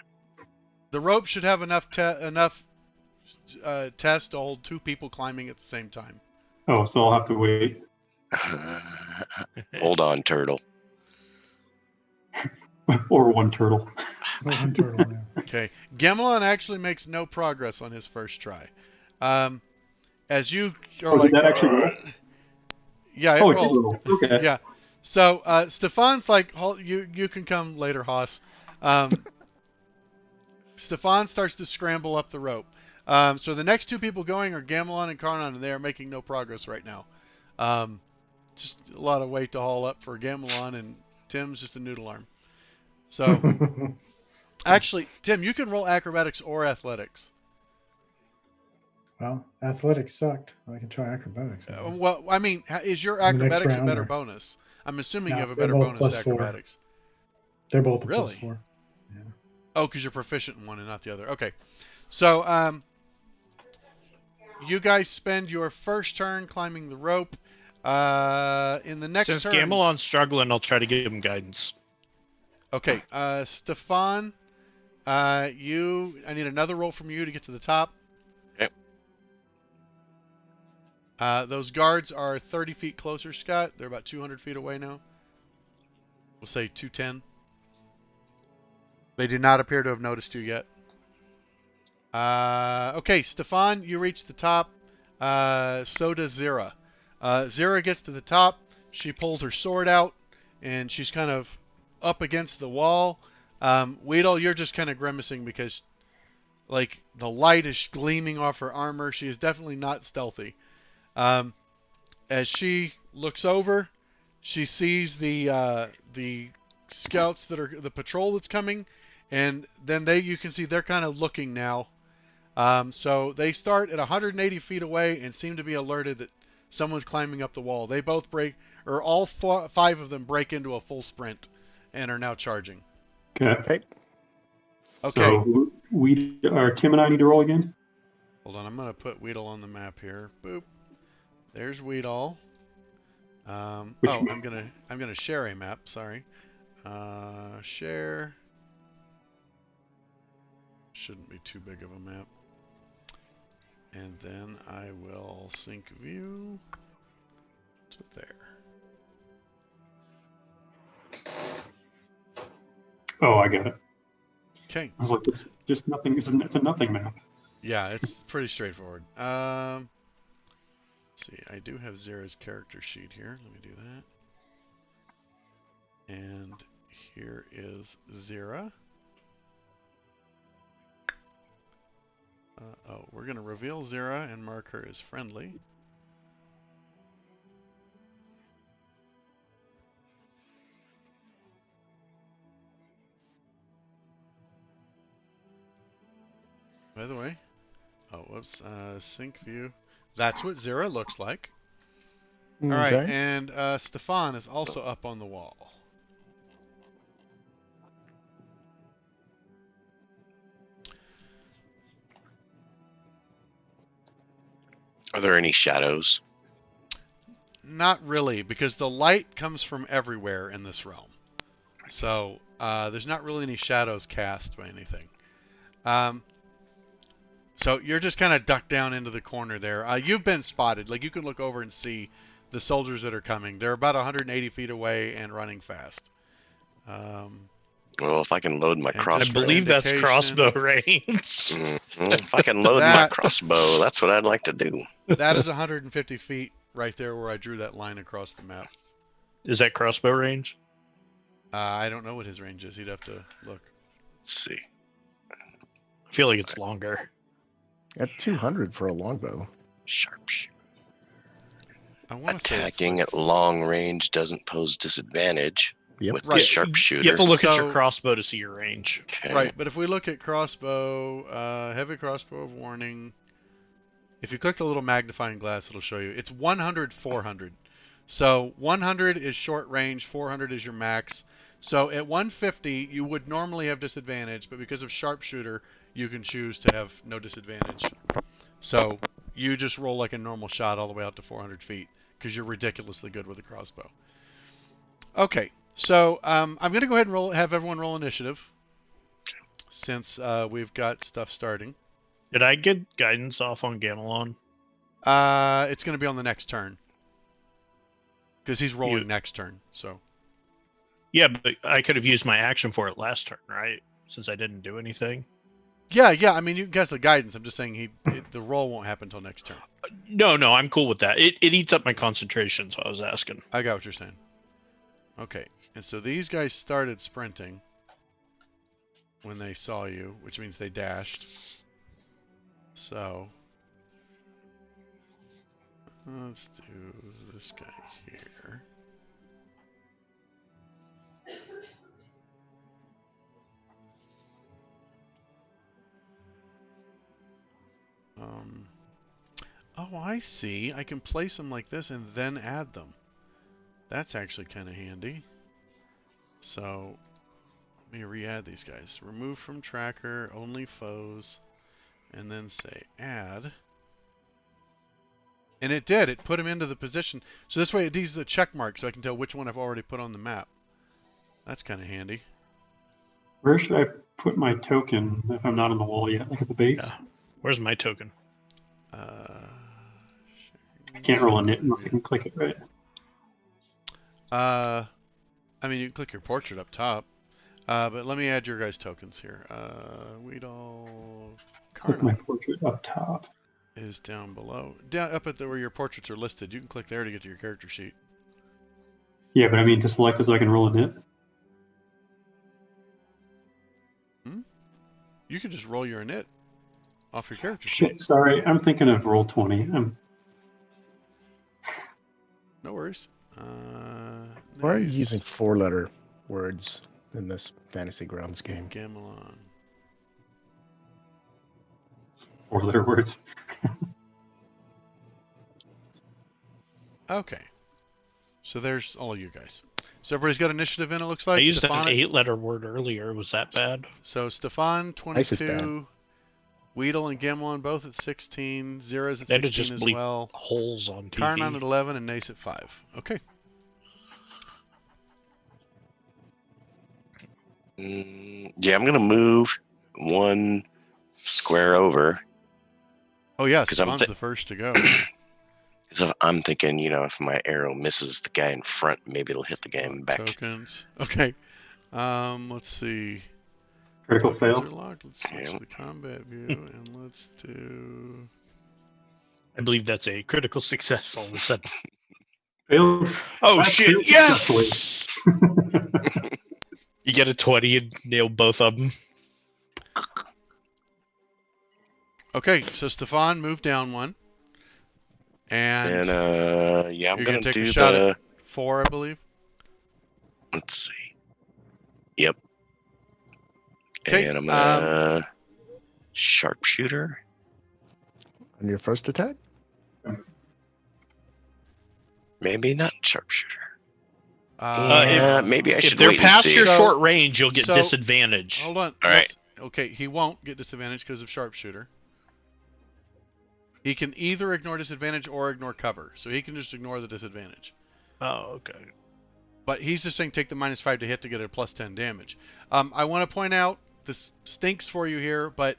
The rope should have enough test to hold 2 people climbing at the same time. Oh, so I'll have to wait. Hold on, turtle. Or one turtle. Oh, one turtle now. Okay, Gamelon actually makes no progress on his first try. As you are Oh, like, did that actually roll? yeah, it Oh, it did rolled. roll. Okay. Yeah. So Stefan's like, you can come later, Haas. Stefan starts to scramble up the rope. So the next 2 people going are Gamelon and Karnan, and they are making no progress right now. Just a lot of weight to haul up for Gamelon, and Tim's just a noodle arm. So actually, Tim, you can roll acrobatics or athletics. Well, athletics sucked. I can try acrobatics. I guess. Well, I mean, is your In the next acrobatics a round, better or- bonus? I'm assuming No, you have a they're better both bonus plus to 4. acrobatics. They're both a Really? +4. Oh, because you're proficient in one and not the other. Okay. So, you guys spend your first turn climbing the rope. In the next Since turn... Gamelon's struggling, I'll try to give him guidance. Okay, Stefan, I need another roll from you to get to the top. Okay. Those guards are 30 feet closer, Scott. They're about 200 feet away now. We'll say 210. They do not appear to have noticed you yet. Okay, Stefan, you reach the top. So does Zera. Zera gets to the top. She pulls her sword out, and she's kind of up against the wall. Weedle, you're just kind of grimacing because, like, the light is gleaming off her armor. She is definitely not stealthy. As she looks over, she sees the scouts that are the patrol that's coming, and then you can see they're kind of looking now. So they start at 180 feet away and seem to be alerted that someone's climbing up the wall. They both break, or all 5 of them break into a full sprint and are now charging. Okay. Okay. Okay. So Tim and I need to roll again. Hold on, I'm gonna put Weedle on the map here. Boop. There's Weedle. I'm gonna share a map. Sorry. Share. Shouldn't be too big of a map. And then I will sync view to there. Oh, I got it. Okay. I was like, it's just nothing. It's a nothing map. Yeah, it's pretty straightforward. Let's see, I do have Zera's character sheet here. Let me do that. And here is Zera. We're going to reveal Zera and mark her as friendly. By the way, sync view. That's what Zera looks like. All right, Okay. and Stefan is also up on the wall. Are there any shadows? Not really, because the light comes from everywhere in this realm. So there's not really any shadows cast by anything. So you're just kind of ducked down into the corner there. You've been spotted. Like, you can look over and see the soldiers that are coming. They're about 180 feet away and running fast. Well, if I can load my And I crossbow. believe that's indication. crossbow range. If I can load my crossbow, that's what I'd like to do. That is 150 feet right there where I drew that line across the map. Is that crossbow range? I don't know what his range is. He'd have to look. Let's see. I feel like it's longer. At 200 for a longbow. Sharpshooter. I want to say it's Attacking like, at long range doesn't pose disadvantage Yep. with Right. the sharpshooter. You have to look at your So- crossbow to see your range. Okay. right, but if we look at crossbow, heavy crossbow of warning, if you click the little magnifying glass, it'll show you. It's 100, 400. So 100 is short range, 400 is your max. So at 150, you would normally have disadvantage, but because of sharpshooter, you can choose to have no disadvantage. So you just roll like a normal shot all the way out to 400 feet, because you're ridiculously good with a crossbow. Okay, so I'm going to go ahead and have everyone roll initiative, since we've got stuff starting. Did I get guidance off on Gamelon? It's going to be on the next turn, because he's rolling You- next turn. So Yeah, but I could have used my action for it last turn, right? Since I didn't do anything. yeah. I mean, you can cast the guidance. I'm just saying the roll won't happen until next turn. No, I'm cool with that. It eats up my concentration, so I was asking. I got what you're saying. Okay, and so these guys started sprinting when they saw you, which means they dashed. So let's do this guy here. Oh, I see. I can place them like this and then add them. That's actually kind of handy. So let me re-add these guys. Remove from tracker, only foes, and then say add. And it did. It put him into the position. So this way, these are the check marks, so I can tell which one I've already put on the map. That's kind of handy. Where should I put my token if I'm not on the wall yet? Like at the base? Yeah. Where's my token? I can't roll a nit unless I can click it, right? I mean, you can click your portrait up top. But let me add your guys' tokens here. Weedle Click my Karna portrait up top. is down below. Down up at where your portraits are listed. You can click there to get to your character sheet. Yeah, but I mean to select it so I can roll a nit. You could just roll your init off your character sheet. Shit, sorry. I'm thinking of roll 20. No worries. Why are you Nice. using 4-letter words in this Fantasy Grounds game? Gamelon. 4-letter words. Okay. So there's all of you guys. So everybody's got initiative in, it looks like. I used Stefan, an 8-letter word earlier. Was that bad? So Stefan, Ice is bad. 22. Weedle and Gimlin both at 16. Zera's at That is 16 just as bleep well. holes on TV. Karnan at 11 and Nace at 5. Okay. Yeah, I'm gonna move one square over. Oh yeah, 'Cause I'm Stefan's the first to go. Because I'm thinking, if my arrow misses the guy in front, maybe it'll hit the guy in the back. Tokens. Okay. Let's see. Critical Tokens fail. are locked. Let's switch Yeah. to the combat view and let's do. I believe that's a critical success all of a sudden. Fails. Oh That shit! failed Yes. You get a 20 and nail both of them. Okay, so Stefan moved down one. And yeah, I'm you're gonna take do a shot the. at 4, I believe. Let's see. Yep. 'Kay, And I'm gonna sharpshooter. On your first attack? Maybe not sharpshooter. Maybe I If should they're wait and past see. your So- short range, you'll get so- disadvantage. Hold on. All right. Okay, he won't get disadvantage because of sharpshooter. He can either ignore disadvantage or ignore cover. So he can just ignore the disadvantage. Oh, okay. But he's just saying take the -5 to hit to get a +10 damage. I want to point out, this stinks for you here, but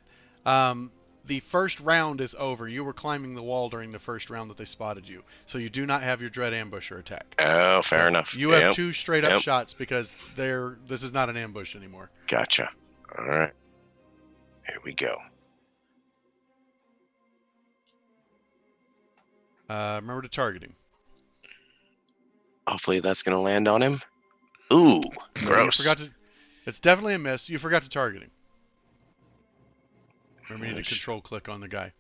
the first round is over. You were climbing the wall during the first round that they spotted you. So you do not have your Dread Ambusher attack. Oh, fair So enough. You have Yep. 2 straight up Yep. shots because this is not an ambush anymore. Gotcha. All right. Here we go. Remember to target him. Hopefully that's gonna land on him. Ooh, No, gross. You forgot to, it's definitely a miss. You forgot to target him. Remember, you need to Gosh. control click on the guy.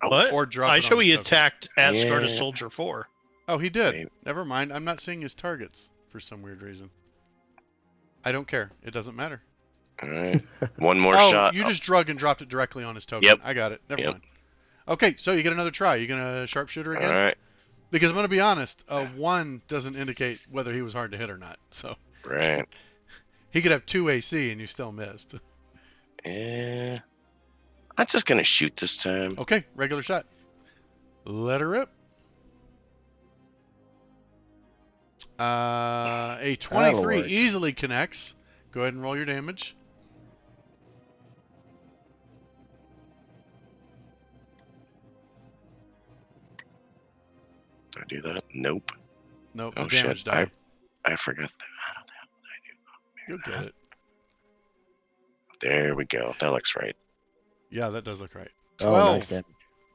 What? Or drop I it show on he his token. attacked Asgard as Yeah. Soldier 4. Oh, he did. Maybe. Never mind. I'm not seeing his targets for some weird reason. I don't care. It doesn't matter. All right. One more oh, shot. you just drug and dropped it directly on his token. Yep. I got it. Never Yep. mind. Okay, so you get another try. You gonna sharpshooter All again? right. Because I'm gonna be honest, a 1 doesn't indicate whether he was hard to hit or not. So Right. he could have 2 AC and you still missed. Yeah. I'm just gonna shoot this time. Okay, regular shot. Let her rip. A 23 work. easily connects. Go ahead and roll your damage. Did I do that? Nope. Nope, Oh the damage shit! die. I forgot that. How the hell You'll did I do? get it. There we go. That looks right. Yeah, that does look right. Oh, 12. nice damage.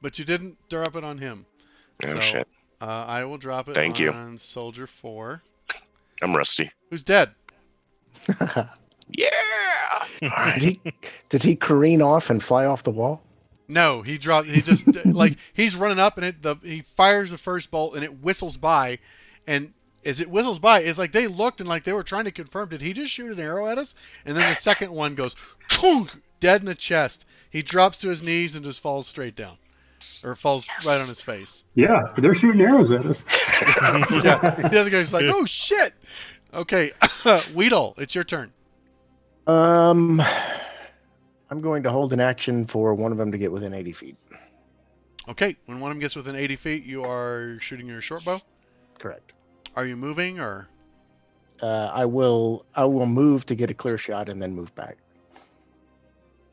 But you didn't drop it on him. Oh So, shit! I will drop it Thank you. on Soldier 4. I'm rusty. Who's dead? Yeah. All right. did he careen off and fly off the wall? No, he dropped. He just like he's running up and he fires the first bolt and it whistles by, and as it whistles by, it's like they looked and like they were trying to confirm, did he just shoot an arrow at us? And then the second one goes, "Chunk!" Dead in the chest. He drops to his knees and just falls straight down, or falls right on his face. Yeah, they're shooting arrows at us. Yeah, the other guy's like, "Oh shit!" Okay, Weedle, it's your turn. I'm going to hold an action for one of them to get within 80 feet. Okay, when one of them gets within 80 feet, you are shooting your short bow. Correct. Are you moving or? I will move to get a clear shot and then move back.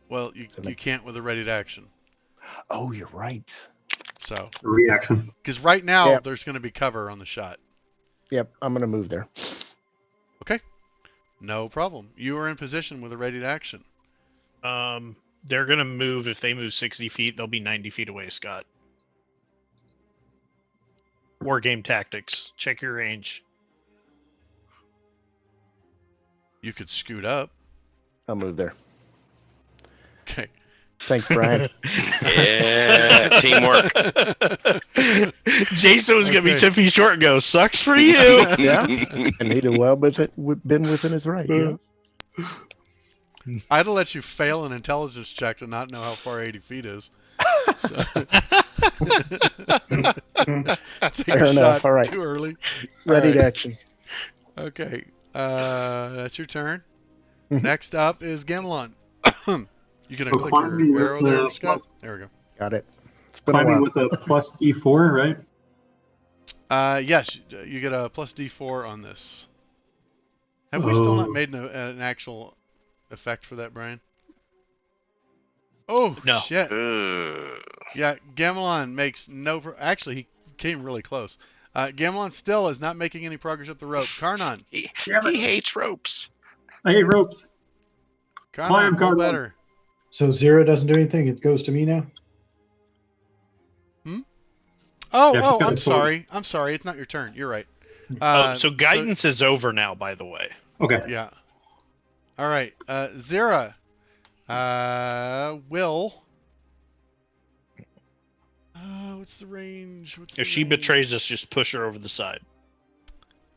Well, you can't with a ready to action. Oh, you're right. So, Reaction. because right now Yep. there's going to be cover on the shot. Yep, I'm going to move there. Okay, no problem. You are in position with a ready to action. They're gonna move. If they move 60 feet, they'll be 90 feet away, Scott. War game tactics. Check your range. You could scoot up. I'll move there. Okay. Thanks, Brian. Yeah. Teamwork. Jason was gonna be Okay. 10 feet short and go, sucks for you. Yeah. And he'd have well been within his right. Yeah. I'd have let you fail an intelligence check to not know how far 80 feet is. So. Take Fair a enough. shot All right. too early. Ready All to right. action. Okay. That's your turn. Mhm. Next up is Gamelon. You gonna So click climbing your with arrow there, the Scott? There we go. Got it. It's been a climbing while. with a plus D4, right? Yes, you get a plus D4 on this. Have we still not Oh. made an actual effect for that, Brian? Oh, No. shit. Ugh. Yeah, Gamelon makes no... Actually, he came really close. Gamelon still is not making any progress up the rope. Karnan. He, Damn it. he hates ropes. I hate ropes. Climb, Karnan, roll Karnan. better. So 0 doesn't do anything. It goes to me now. Oh, Yeah, she's got I'm a sorry. I'm sorry. It's not your turn. You're right. So guidance is over now, by the way. Okay. Yeah. All right. Zira. Will. What's the range? If she betrays us, just push her over the side.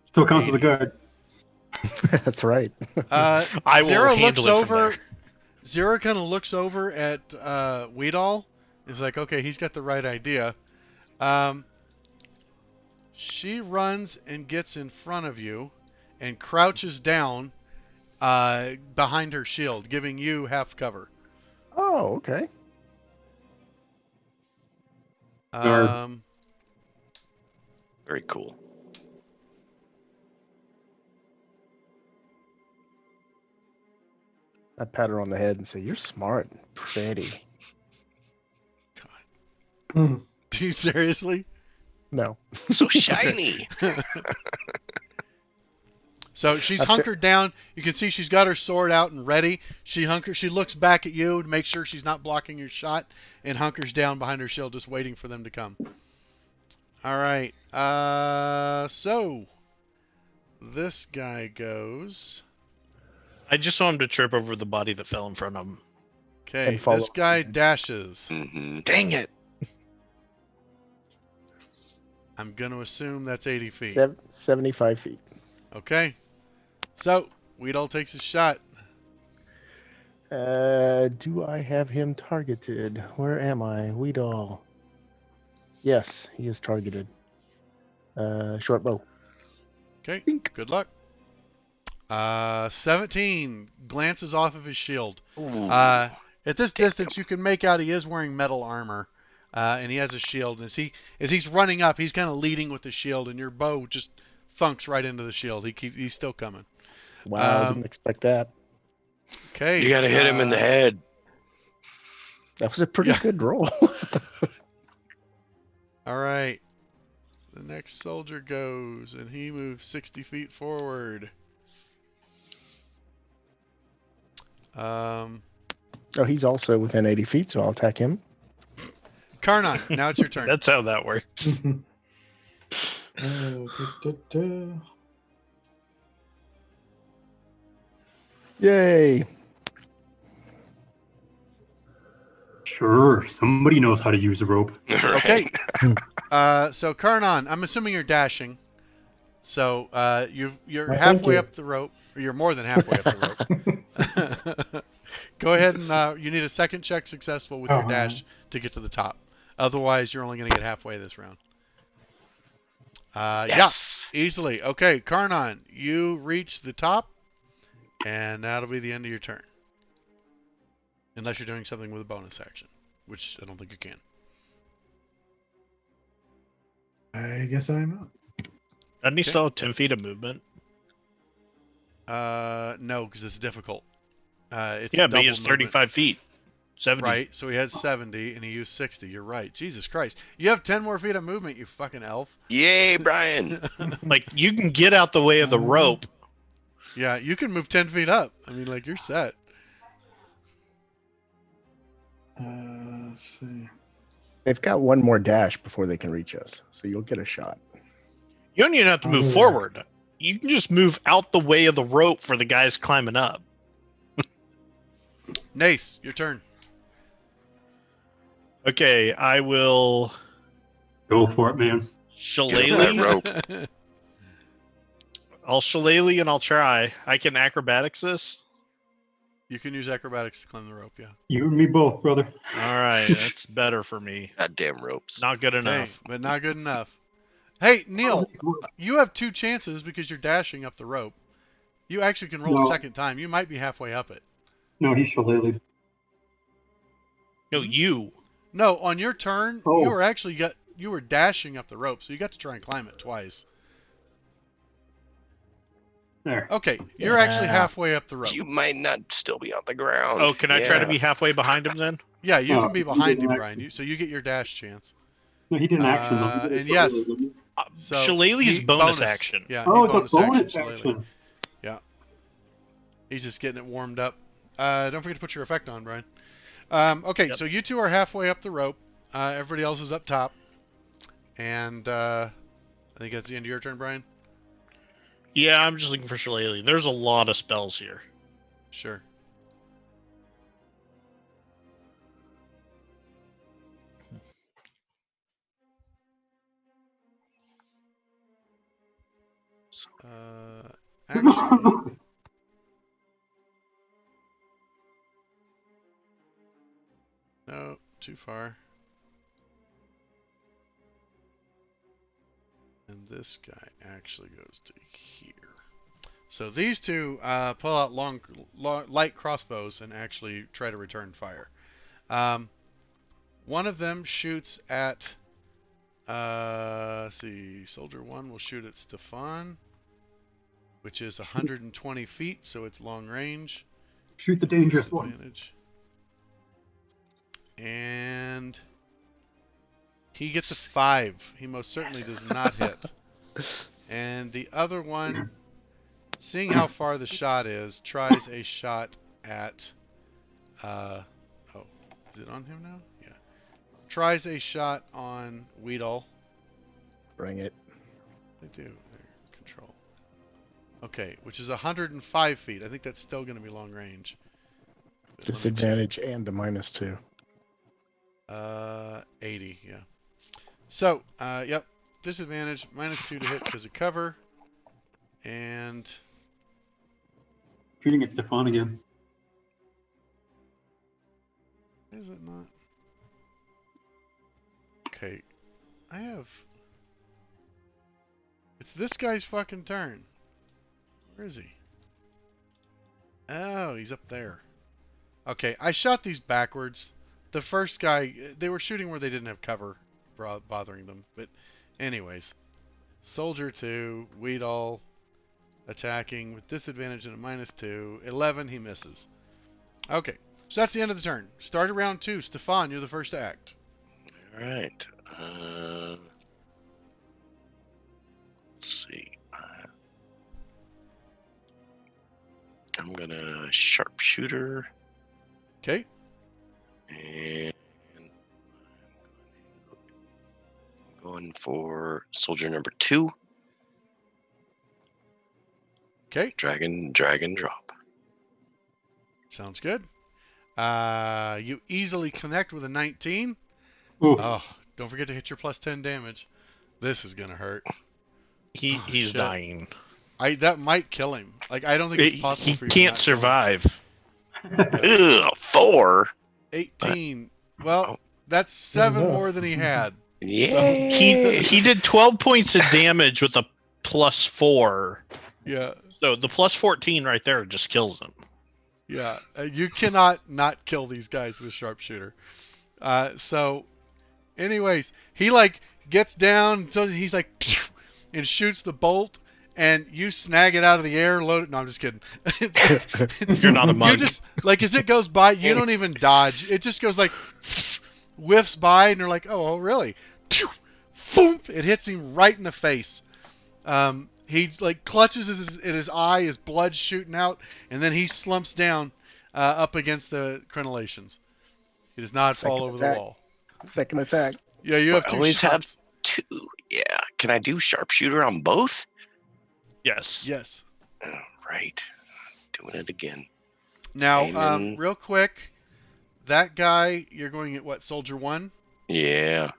Still counts as a 80. guide. That's right. I will Zira handle looks it from over. there. Zira kind of looks over at Weedall. Is like, okay, he's got the right idea. She runs and gets in front of you and crouches down behind her shield, giving you half cover. Oh, okay. Um, Very cool. I pat her on the head and say, "You're smart, and pretty." Hmm. do you seriously? No. So shiny. So she's I fi- hunkered down. You can see she's got her sword out and ready. She looks back at you to make sure she's not blocking your shot, and hunkers down behind her shield, just waiting for them to come. All right. So this guy goes. I just want him to trip over the body that fell in front of him. Okay. And follow This guy behind. dashes. Mm-hmm. Dang it! I'm gonna assume that's 80 feet. 75 feet. Okay. So Weedall takes a shot. Do I have him targeted? Where am I? Weedall. Yes, he is targeted. Short bow. Okay. Good luck. 17 glances off of his shield. At this distance, you can make out he is wearing metal armor, and he has a shield. And as he's running up, he's kind of leading with the shield, and your bow just thunks right into the shield. He's still coming. Wow, didn't expect that. Okay. You gotta hit him in the head. That was a pretty Yeah. good roll. All right. The next soldier goes, and he moves 60 feet forward. Oh, he's also within 80 feet, so I'll attack him. Karnan, now it's your turn. That's how that works. Da. Yay! Sure. Somebody knows how to use a rope. Okay. So Karnan, I'm assuming you're dashing. So you're Why, thank halfway you. up the rope, or you're more than halfway up the rope. Go ahead and you need a second check successful with your dash to get to the top. Otherwise, you're only going to get halfway this round. Yes. Yeah, easily. Okay, Karnan, you reach the top, and that'll be the end of your turn. Unless you're doing something with a bonus action, which I don't think you can. I guess I'm not. Doesn't he Okay. still have 10 feet of movement? No, because it's difficult. It's Yeah, but he double has movement. 35 feet. 70. Right, so he had 70 and he used 60. You're right. Jesus Christ. You have 10 more feet of movement, you fucking elf. Yay, Brian. Like, you can get out the way of the rope. Yeah, you can move 10 feet up. I mean, like, you're set. Let's see. They've got one more dash before they can reach us, so you'll get a shot. You don't even have to move Oh. forward. You can just move out the way of the rope for the guys climbing up. Nace, your turn. Okay, I will Go for it, man. Get that shillelagh. rope. I'll shillelagh and I'll try. I can acrobatics this. You can use acrobatics to climb the rope, yeah. You and me both, brother. All right, that's better for me. Goddamn ropes. Not good Okay, enough. but not good enough. Hey, Neil, Oh, you have 2 chances because you're dashing up the rope. You actually can roll a No. second time. You might be halfway up it. no, he's shillelagh. No, you. No, on your turn, Oh. you were dashing up the rope, so you got to try and climb it twice. There. Okay, you're actually Yeah. halfway up the rope. You might not still be on the ground. Oh, can I try to Yeah. be halfway behind him then? Yeah, you Oh, can be he behind did him, an Brian. action. So you get your dash chance. No, he did an action though. He did a And yes. shillelagh, didn't he? So Shillelagh's he- bonus action. Yeah, Oh, he it's a bonus shillelagh. action. He's just getting it warmed up. Don't forget to put your effect on, Brian. Okay, Yep. so you 2 are halfway up the rope. Everybody else is up top. And I think that's the end of your turn, Brian. Yeah, I'm just looking for Shillelagh. There's a lot of spells here. Sure. Actually, no, too far. And this guy actually goes to here. So these 2 pull out light crossbows and actually try to return fire. One of them shoots at. Let's see, Soldier 1 will shoot at Stefan, which is 120 feet, so it's long range. Shoot the dangerous one. Disadvantage. And he gets a 5. He most certainly does not hit. And the other one, seeing how far the shot is, tries a shot at. Oh, is it on him now? Yeah. Tries a shot on Weedle. Bring it. They do. They're control. Okay, which is 105 feet. I think that's still going to be long range. But let me check. Disadvantage and a -2. 80, yeah. So, yep. Disadvantage, -2 to hit because of cover. And Shooting at Stefan again. is it not? Okay. I have. It's this guy's fucking turn. Where is he? Oh, he's up there. Okay, I shot these backwards. The first guy, they were shooting where they didn't have cover bothering them. But anyways, Soldier 2, Weedall, attacking with disadvantage and a -2. 11, he misses. Okay, so that's the end of the turn. Start of round 2. Stefan, you're the first to act. All right. Let's see. I'm gonna sharpshooter Okay, and I'm going for soldier number 2. okay, Dragon drop. sounds good. You easily connect with a 19. Ooh. Oh, don't forget to hit your +10 damage. This is gonna hurt. He's shit. dying. That might kill him. Like, I don't think it's possible He for you to can't not kill him. survive. Ugh, 4. 18. Well, Oh. that's 7 enough. more than he had. Yeah. He did 12 points of damage with a +4. Yeah, So the +14 right there just kills him. yeah. You cannot not kill these guys with sharpshooter. So, anyways, he like gets down, so he's like, and shoots the bolt, and you snag it out of the air, load it. No, I'm just kidding. You're not a mug. You just like as it goes by, you don't even dodge. It just goes like whiffs by, and you're like, oh really? Foomp! It hits him right in the face. He like clutches at his eye, his blood's shooting out, and then he slumps down up against the crenellations. He does not fall Second over attack. the wall. Second attack. Yeah, you have I 2 always have shots. 2. Yeah. Can I do sharpshooter on both? Yes. Yes. Right. Doing it again. Now, Amen. real quick, that guy, you're going at what, Soldier 1? Yeah.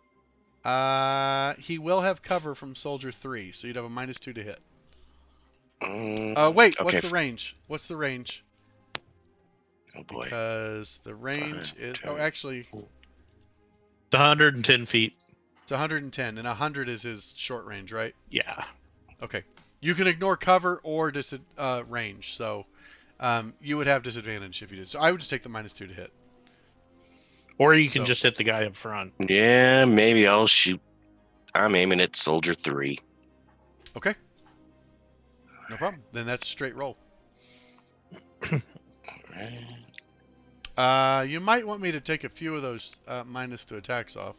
He will have cover from Soldier 3, so you'd have a -2 to hit. Wait, Okay. what's the range? What's the range? Oh boy. because the range 5, is. 10. Oh, actually, It's 110 feet. it's 110, and 100 is his short range, right? Yeah. Okay. You can ignore cover or range, so you would have disadvantage if you did. So I would just take the -2 to hit. Or you can So- just hit the guy up front. Yeah, maybe I'll shoot. I'm aiming at soldier 3. Okay. No problem. Then that's a straight roll. Alright. You might want me to take a few of those -2 attacks off,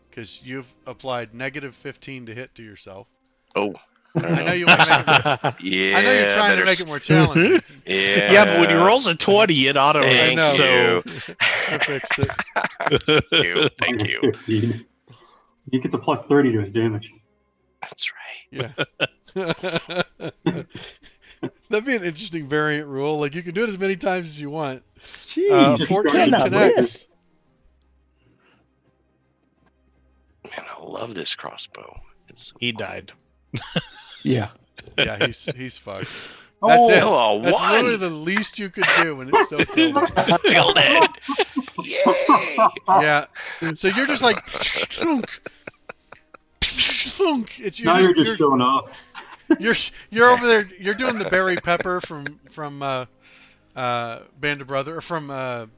because you've applied -15 to hit to yourself. Oh, I don't I know know. you want to make it more. Yeah, I know you're trying to better make it more challenging. Yeah. Yeah, but when he rolls a 20, it auto Thank I know. so you. I fixed it. Thank you. Thank Minus you. 15. He gets a plus 30 to his damage. That's right. Yeah. That'd be an interesting variant rule. Like, you can do it as many times as you want. Jeez, he 14 better not connects. miss. Man, I love this crossbow. It's he died. Yeah. Yeah, he's fucked. That's it. Oh, That's literally one. the least you could do, and it's still killed him. Still dead. Yay! Yeah. So you're just like, thunk, thunk. It's Now you're just showing off. you're over there. You're doing the Barry Pepper from Band of Brothers, or from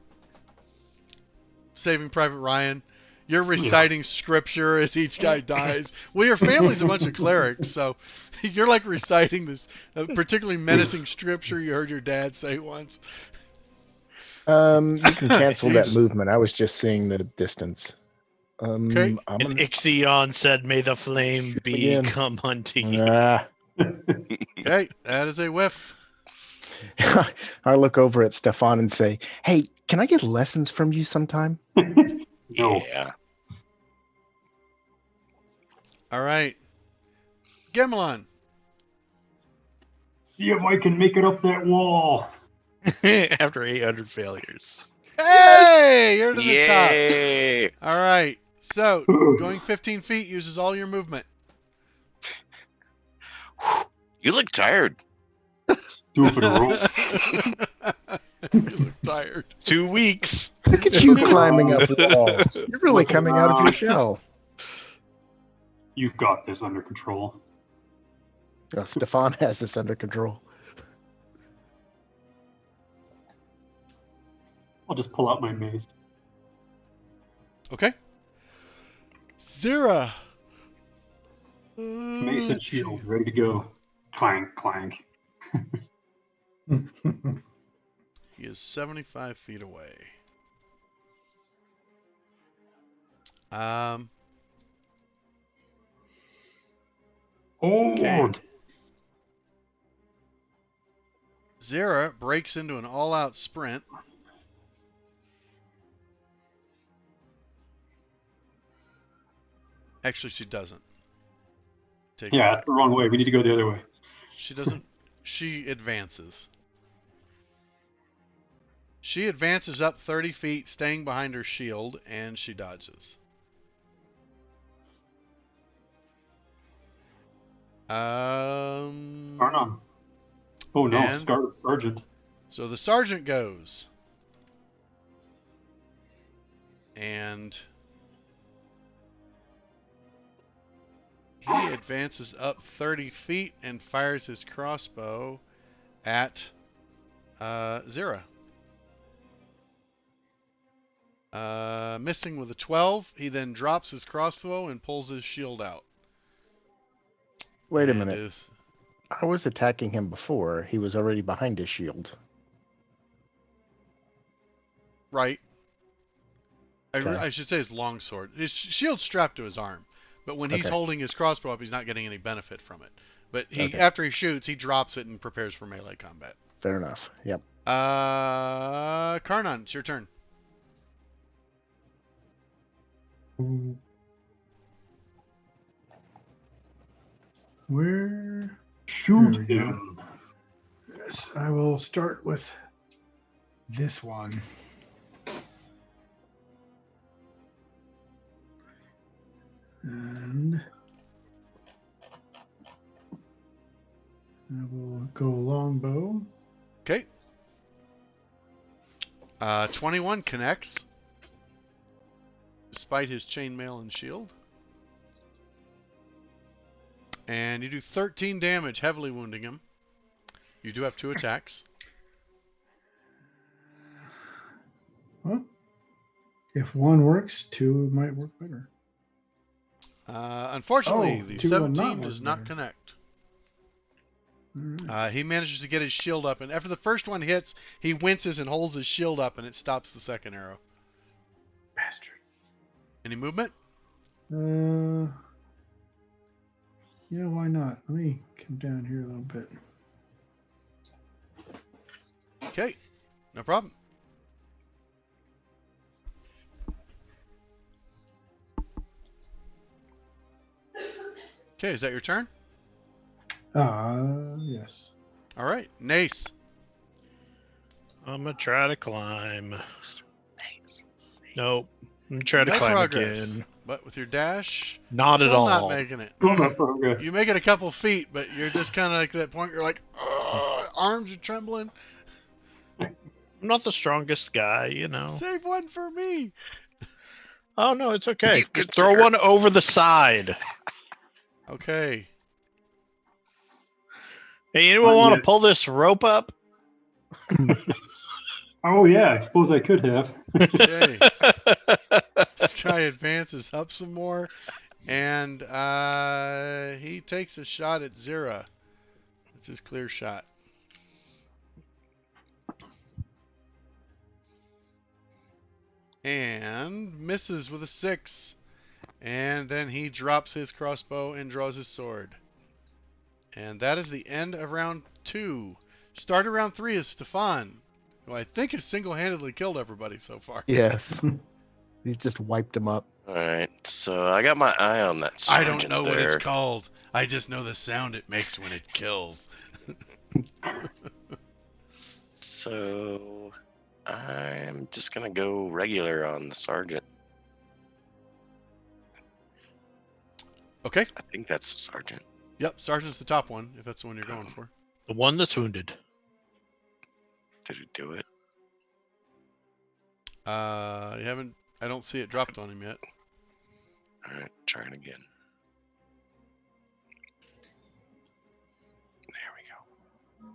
Saving Private Ryan. You're reciting scripture as each guy dies. Well, your family's a bunch of clerics, so you're like reciting this particularly menacing scripture you heard your dad say once. You can cancel that Jeez. movement. I was just seeing the distance. Okay. I'm And gonna. Ixion said, "May the flame Shoot be again. come unto you." Ah. Okay, that is a whiff. I look over at Stefan and say, "Hey, can I get lessons from you sometime?" No. Yeah. All right. Gemelon. See if I can make it up that wall. After 800 failures. Hey, you're to the top. Yay! All right. So, going 15 feet uses all your movement. You look tired. Stupid roll. You look tired. 2 weeks. Look at you climbing up walls. You're really Look coming out of your around. shell. You've got this under control. Stefan has this under control. I'll just pull out my mace. Okay. Zira. Mace and Let's see. shield, ready to go. Clank, clank. He is 75 feet away. Hold. Zira breaks into an all-out sprint. Actually, she doesn't. Yeah, that's the wrong way. We need to go the other way. She doesn't. She advances. She advances up 30 feet, staying behind her shield, and she dodges. Arnon. Oh no, And- Scarlet Sergeant. So the sergeant goes. And he advances up 30 feet and fires his crossbow at Zira. Missing with a 12, he then drops his crossbow and pulls his shield out. Wait a And minute. is- I was attacking him before. He was already behind his shield. Right. Okay. I should say his longsword. His shield's strapped to his arm, but when he's Okay. holding his crossbow up, he's not getting any benefit from it. But Okay. after he shoots, he drops it and prepares for melee combat. Fair enough. Yep. Karnan, it's your turn. Where? Shoot There we go. him. Yes, I will start with this one. And I will go longbow. Okay. 21 connects, despite his chainmail and shield. And you do 13 damage, heavily wounding him. You do have 2 attacks. Well, if one works, 2 might work better. Unfortunately, Oh, the 2 will not 17 work does not better. connect. All right. He manages to get his shield up, and after the first one hits, he winces and holds his shield up, and it stops the second arrow. Bastard. Any movement? Yeah, why not? Let me come down here a little bit. Okay, no problem. Okay, is that your turn? Yes. All right, Nace. I'm gonna try to climb. Nice. Nope. I'm gonna try to No climb progress. again. But with your dash, Not still at all. not making it. Still not progress. You make it a couple feet, but you're just kind of like that point. You're like, arms are trembling. I'm not the strongest guy, you know. Save one for me. Oh no, it's okay. You Just good, throw sir. one over the side. Okay. Hey, anyone Not want to yet. pull this rope up? Oh yeah, I suppose I could have. Okay. This guy advances up some more, and he takes a shot at Zira. It's his clear shot. And misses with a 6. And then he drops his crossbow and draws his sword. And that is the end of round 2. Start of round 3 is Stefan, who I think has single-handedly killed everybody so far. Yes. He's just wiped him up. All right, so I got my eye on that I sergeant don't know what it's there. called. I just know the sound it makes when it kills. So I'm just gonna go regular on the sergeant. Okay. I think that's the sergeant. Yep, Sergeant's the top one, if that's the one you're going for. The one that's wounded. Did it do it? You haven't... I don't see it dropped on him yet. All right, try it again. There we go.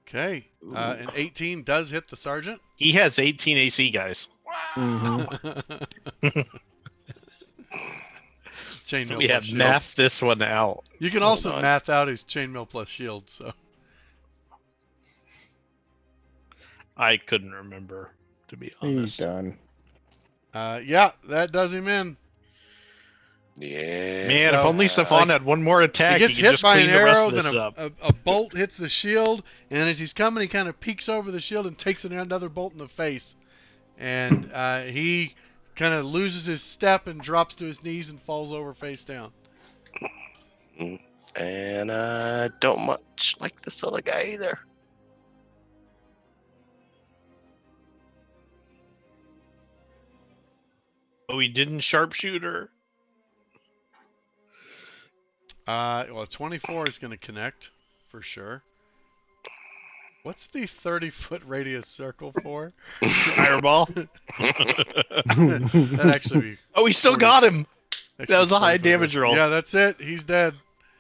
Okay. An 18 does hit the Sergeant. He has 18 AC, guys. Mhm. Chainmail So we plus have shield. mathed this one out. You can Hold also on. math out his chainmail plus shield, so... I couldn't remember, to be He's honest. done. Yeah, that does him in. Yeah. Man, So, if only Stefan had one more attack, He gets could hit just by clean an the rest arrow, of then this up. a bolt hits the shield, and as he's coming, he kind of peeks over the shield and takes another bolt in the face. And he kind of loses his step and drops to his knees and falls over face down. And I don't much like this other guy either. Oh, he didn't sharpshooter. Well, 24 is going to connect, for sure. What's the 30-foot radius circle for? Fireball. That'd actually be... Oh, he still 40. got him. actually That was a high 45 damage right. roll. Yeah, that's it. He's dead.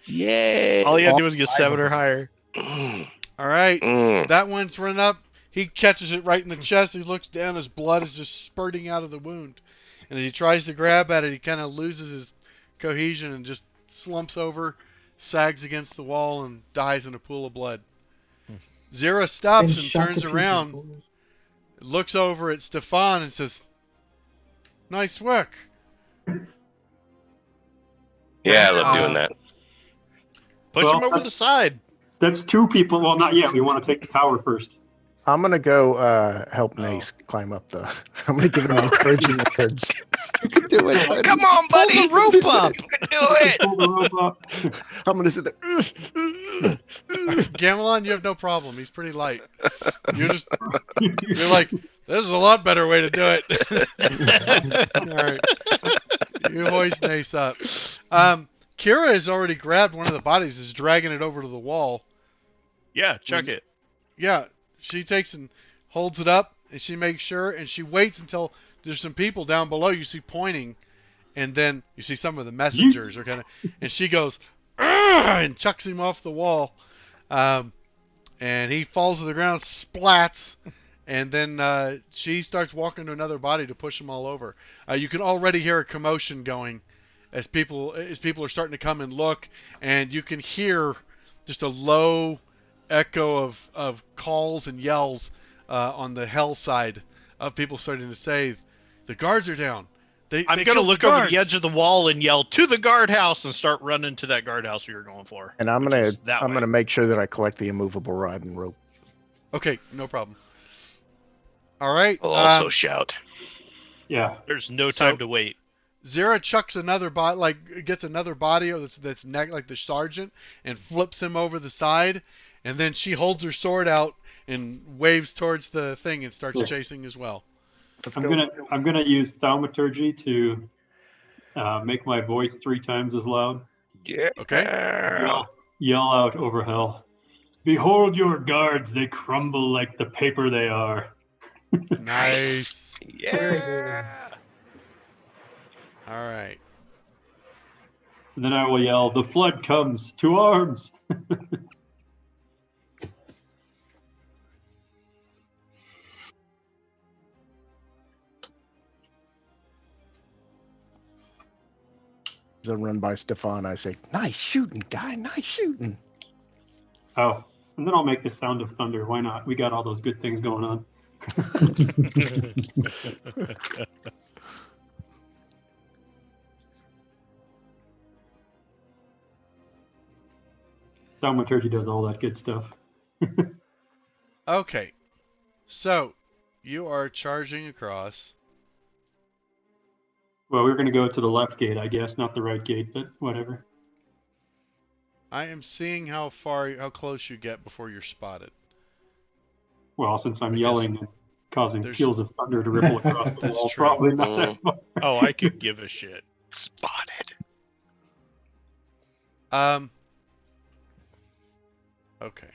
Yay! All he had to do was get 7 or higher. All right. Mm. That one's run up. He catches it right in the chest. He looks down. His blood is just spurting out of the wound. And as he tries to grab at it, he kind of loses his cohesion and just slumps over, sags against the wall, and dies in a pool of blood. Zira stops and shot to turns pieces, around, boys. looks over at Stefan and says, "Nice work." Yeah, I love doing that. Push Well, him over the side. That's 2 people. Well, not yet. We want to take the tower first. I'm gonna go help Oh. Nace climb up the. I'm gonna give him encouraging words. You can do it, buddy. Come on, Pull buddy. the rope up. You can do it. Pull the rope up. I'm gonna sit there. Gamelon, you have no problem. He's pretty light. You're like, this is a lot better way to do it. All right. You hoist Nace up. Kira has already grabbed one of the bodies, is dragging it over to the wall. Yeah, chuck it. Yeah, she takes and holds it up and she makes sure, and she waits until there's some people down below you see pointing, and then you see some of the messengers are kind of, and she goes, "Ugh!" and chucks him off the wall, and he falls to the ground, splats, and then she starts walking to another body to push them all over. You can already hear a commotion going as people are starting to come and look, and you can hear just a low echo of calls and yells on the hell side of people starting to say, "The guards are down. I'm They going to killed look the over guards." the edge of the wall and yell, "To the guardhouse," and start running to that guardhouse we were going for. And I'm which gonna is that way. make sure that I collect the immovable rod and rope. Okay, no problem. All right. I'll also shout. Yeah. There's no So- time to wait. Zira chucks another body, like gets another body that's neck like the sergeant, and flips him over the side, and then she holds her sword out and waves towards the thing and starts Yeah. chasing as well. Let's I'm go. gonna use thaumaturgy to make my voice 3 times as loud. Yeah. Okay. Yell out over hell. Behold your guards, they crumble like the paper they are. Nice. Yeah. All right. And then I will yell, the flood comes, to arms. As I run by Stefan, I say, "Nice shooting, guy. Nice shooting." Oh, and then I'll make the sound of thunder. Why not? We got all those good things going on. Thaumaturgy does all that good stuff. Okay. So, you are charging across. Well, we're going to go to the left gate, I guess, not the right gate, but whatever. I am seeing how close you get before you're spotted. Well, since I'm Because yelling and causing there's- peals of thunder to ripple across the That's wall, true. probably not that far. Oh, I could give a shit. Spotted. Okay.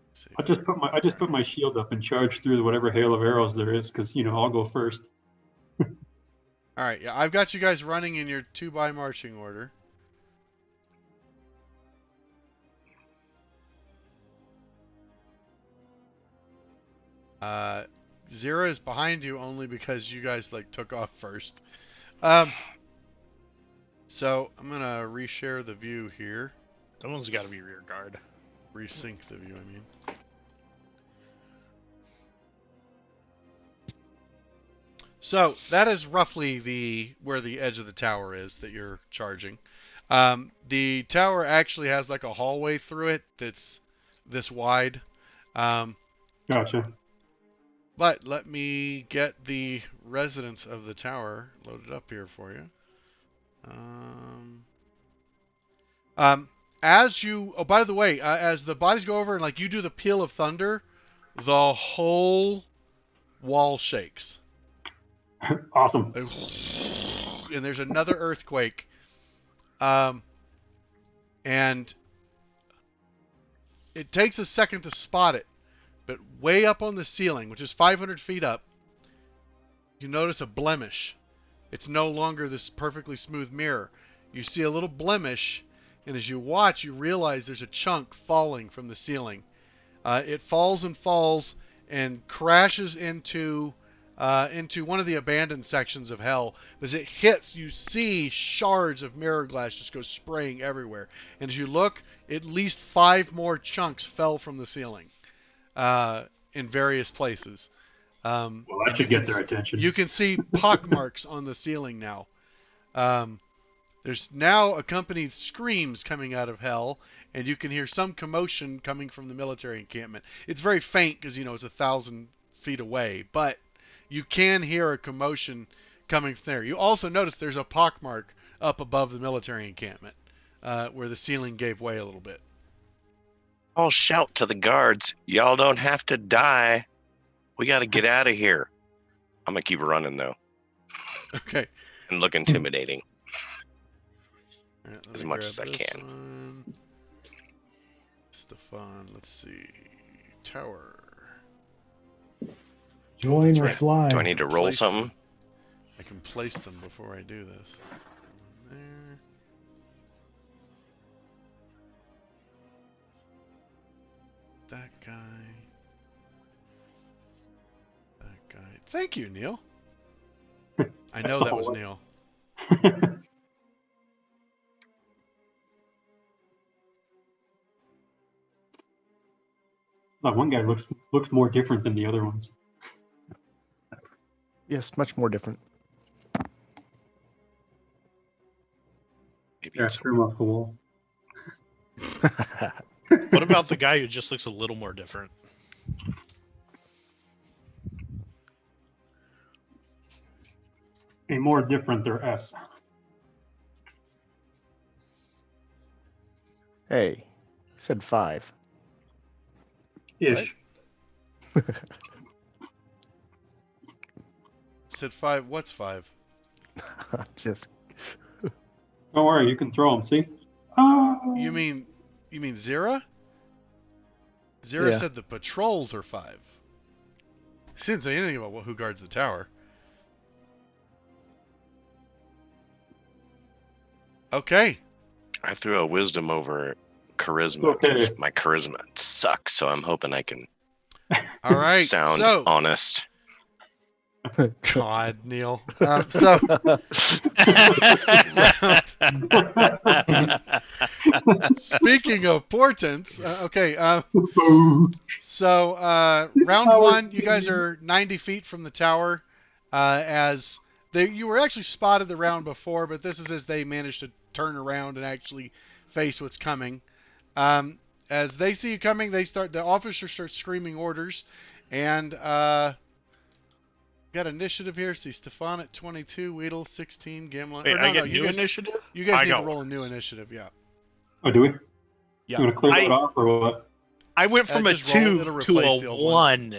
Let's see. I just put my shield up and charge through whatever hail of arrows there is, because I'll go first. All right. Yeah, I've got you guys running in your 2-by marching order. Zero is behind you only because you guys took off first. So I'm gonna reshare the view here. Someone's got to be rear guard. Resync the view, I mean. So that is roughly where the edge of the tower is that you're charging. The tower actually has like a hallway through it that's this wide. Gotcha. But let me get the residents of the tower loaded up here for you. Oh, by the way, as the bodies go over and you do the peal of thunder, the whole wall shakes. Awesome. And there's another earthquake. And it takes a second to spot it, but way up on the ceiling, which is 500 feet up, you notice a blemish. It's no longer this perfectly smooth mirror. You see a little blemish, and as you watch, you realize there's a chunk falling from the ceiling. It falls and crashes into one of the abandoned sections of hell. As it hits, you see shards of mirror glass just go spraying everywhere. And as you look, at least 5 more chunks fell from the ceiling in various places. Well, that should get their attention. You can see pockmarks on the ceiling now. There's now accompanied screams coming out of hell, and you can hear some commotion coming from the military encampment. It's very faint because, it's 1,000 feet away, but you can hear a commotion coming from there. You also notice there's a pockmark up above the military encampment where the ceiling gave way a little bit. I'll shout to the guards, y'all don't have to die. We got to get out of here. I'm going to keep running, though, Okay. and look intimidating. All right, let As me much grab as I this can. one. Stefan, let's see. Tower. Join or right. fly. Do I need to roll Place something? them. I can place them before I do this. There. That guy. That guy. Thank you, Neil. I know the that whole was way. Neil. That one guy looks more different than the other ones. Yes, much more different. Maybe Yeah, it's threw him off the wall. What about the guy who just looks a little more different? A more different, they're S. Hey, said 5. Ish. Said 5. What's 5? Just Don't worry, you can throw them. See? You mean Zira? Zira Yeah. said the patrols are 5. She didn't say anything about who guards the tower. Okay. I threw a wisdom over charisma Okay. because my charisma sucks. So I'm hoping I can All right. sound So, honest. God, Neil. So, speaking of portents, okay. So, round tower's 1, you guys changing. are 90 feet from the tower. You were actually spotted the round before, but this is as they managed to turn around and actually face what's coming. As they see you coming, the officers start screaming orders, and got initiative here. See Stefan at 22, Weedle 16, Gimlin. Wait, Or no, I get no, new initiative? you guys I need to got roll a new initiative. Yeah. Oh, do we? Yeah. You want to clear that off or what? I went from a Just roll, 2 it'll to replace a the old one.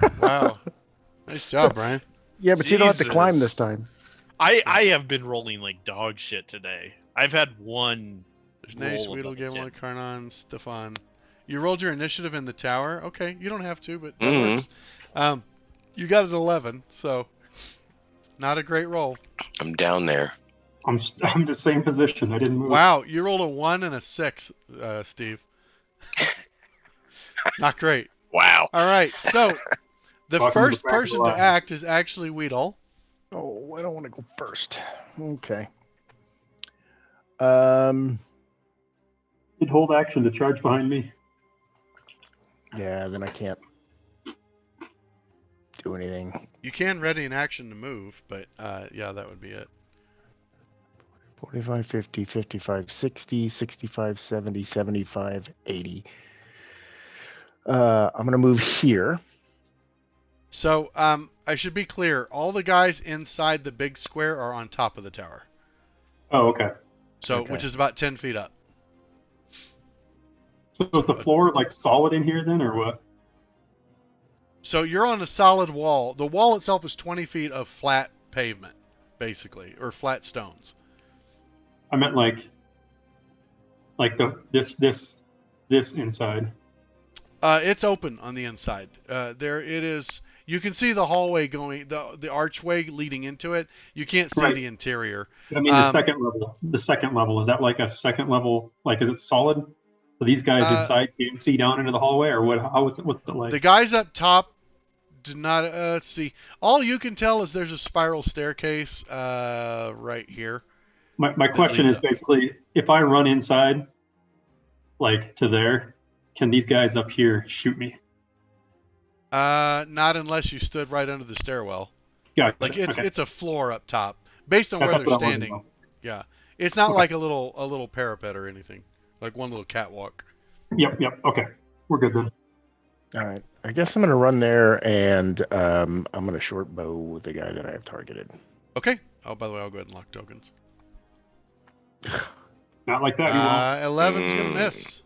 1. Wow. Nice job, Brian. yeah, but you don't have to climb Jesus. this time. I have been rolling like dog shit today. I've had one There's Nace, roll Weedle, above a 10. Gimlin, Karnan, Stefan. You rolled your initiative in the tower. Okay, you don't have to, but that Mhm. works. You got an 11, so not a great roll. I'm down there. I'm the same position. I didn't move. Wow, you rolled a 1 and a 6, Steve. Not great. Wow. All right, so the Welcome to the first back of the person to line. act is actually Weedle. Oh, I don't want to go first. Okay. Um. Did hold action to charge behind me. Yeah, then I can't do anything. You can ready an action to move, but yeah, that would be it. 45, 50, 55, 60, 65, 70, 75, 80. I'm going to move here. So I should be clear. All the guys inside the big square are on top of the tower. Oh, okay. So Okay. which is about 10 feet up. So is the floor like solid in here then, or what? So you're on a solid wall. The wall itself is 20 feet of flat pavement, basically, or flat stones. I meant like this inside. It's open on the inside. There it is. You can see the hallway going, the archway leading into it. You can't see Right. the interior. I mean, the second level. The second level, is that like a second level? Like, is it solid? So these guys inside can't see down into the hallway, or what? What's it like? The guys up top do not. Let's see. All you can tell is there's a spiral staircase right here. My question leads is up. basically, if I run inside, like to there, can these guys up here shoot me? Not unless you stood right under the stairwell. Yeah, Like okay. it's a floor up top, based on where That's they're what I wanted to standing. know. Yeah, it's not Okay. like a little parapet or anything, like one little catwalk. Yep. Okay, we're good then. All right. I guess I'm going to run there, and I'm going to short bow the guy that I have targeted. Okay. Oh, by the way, I'll go ahead and lock tokens. Not like that, you won't. 11's gonna miss.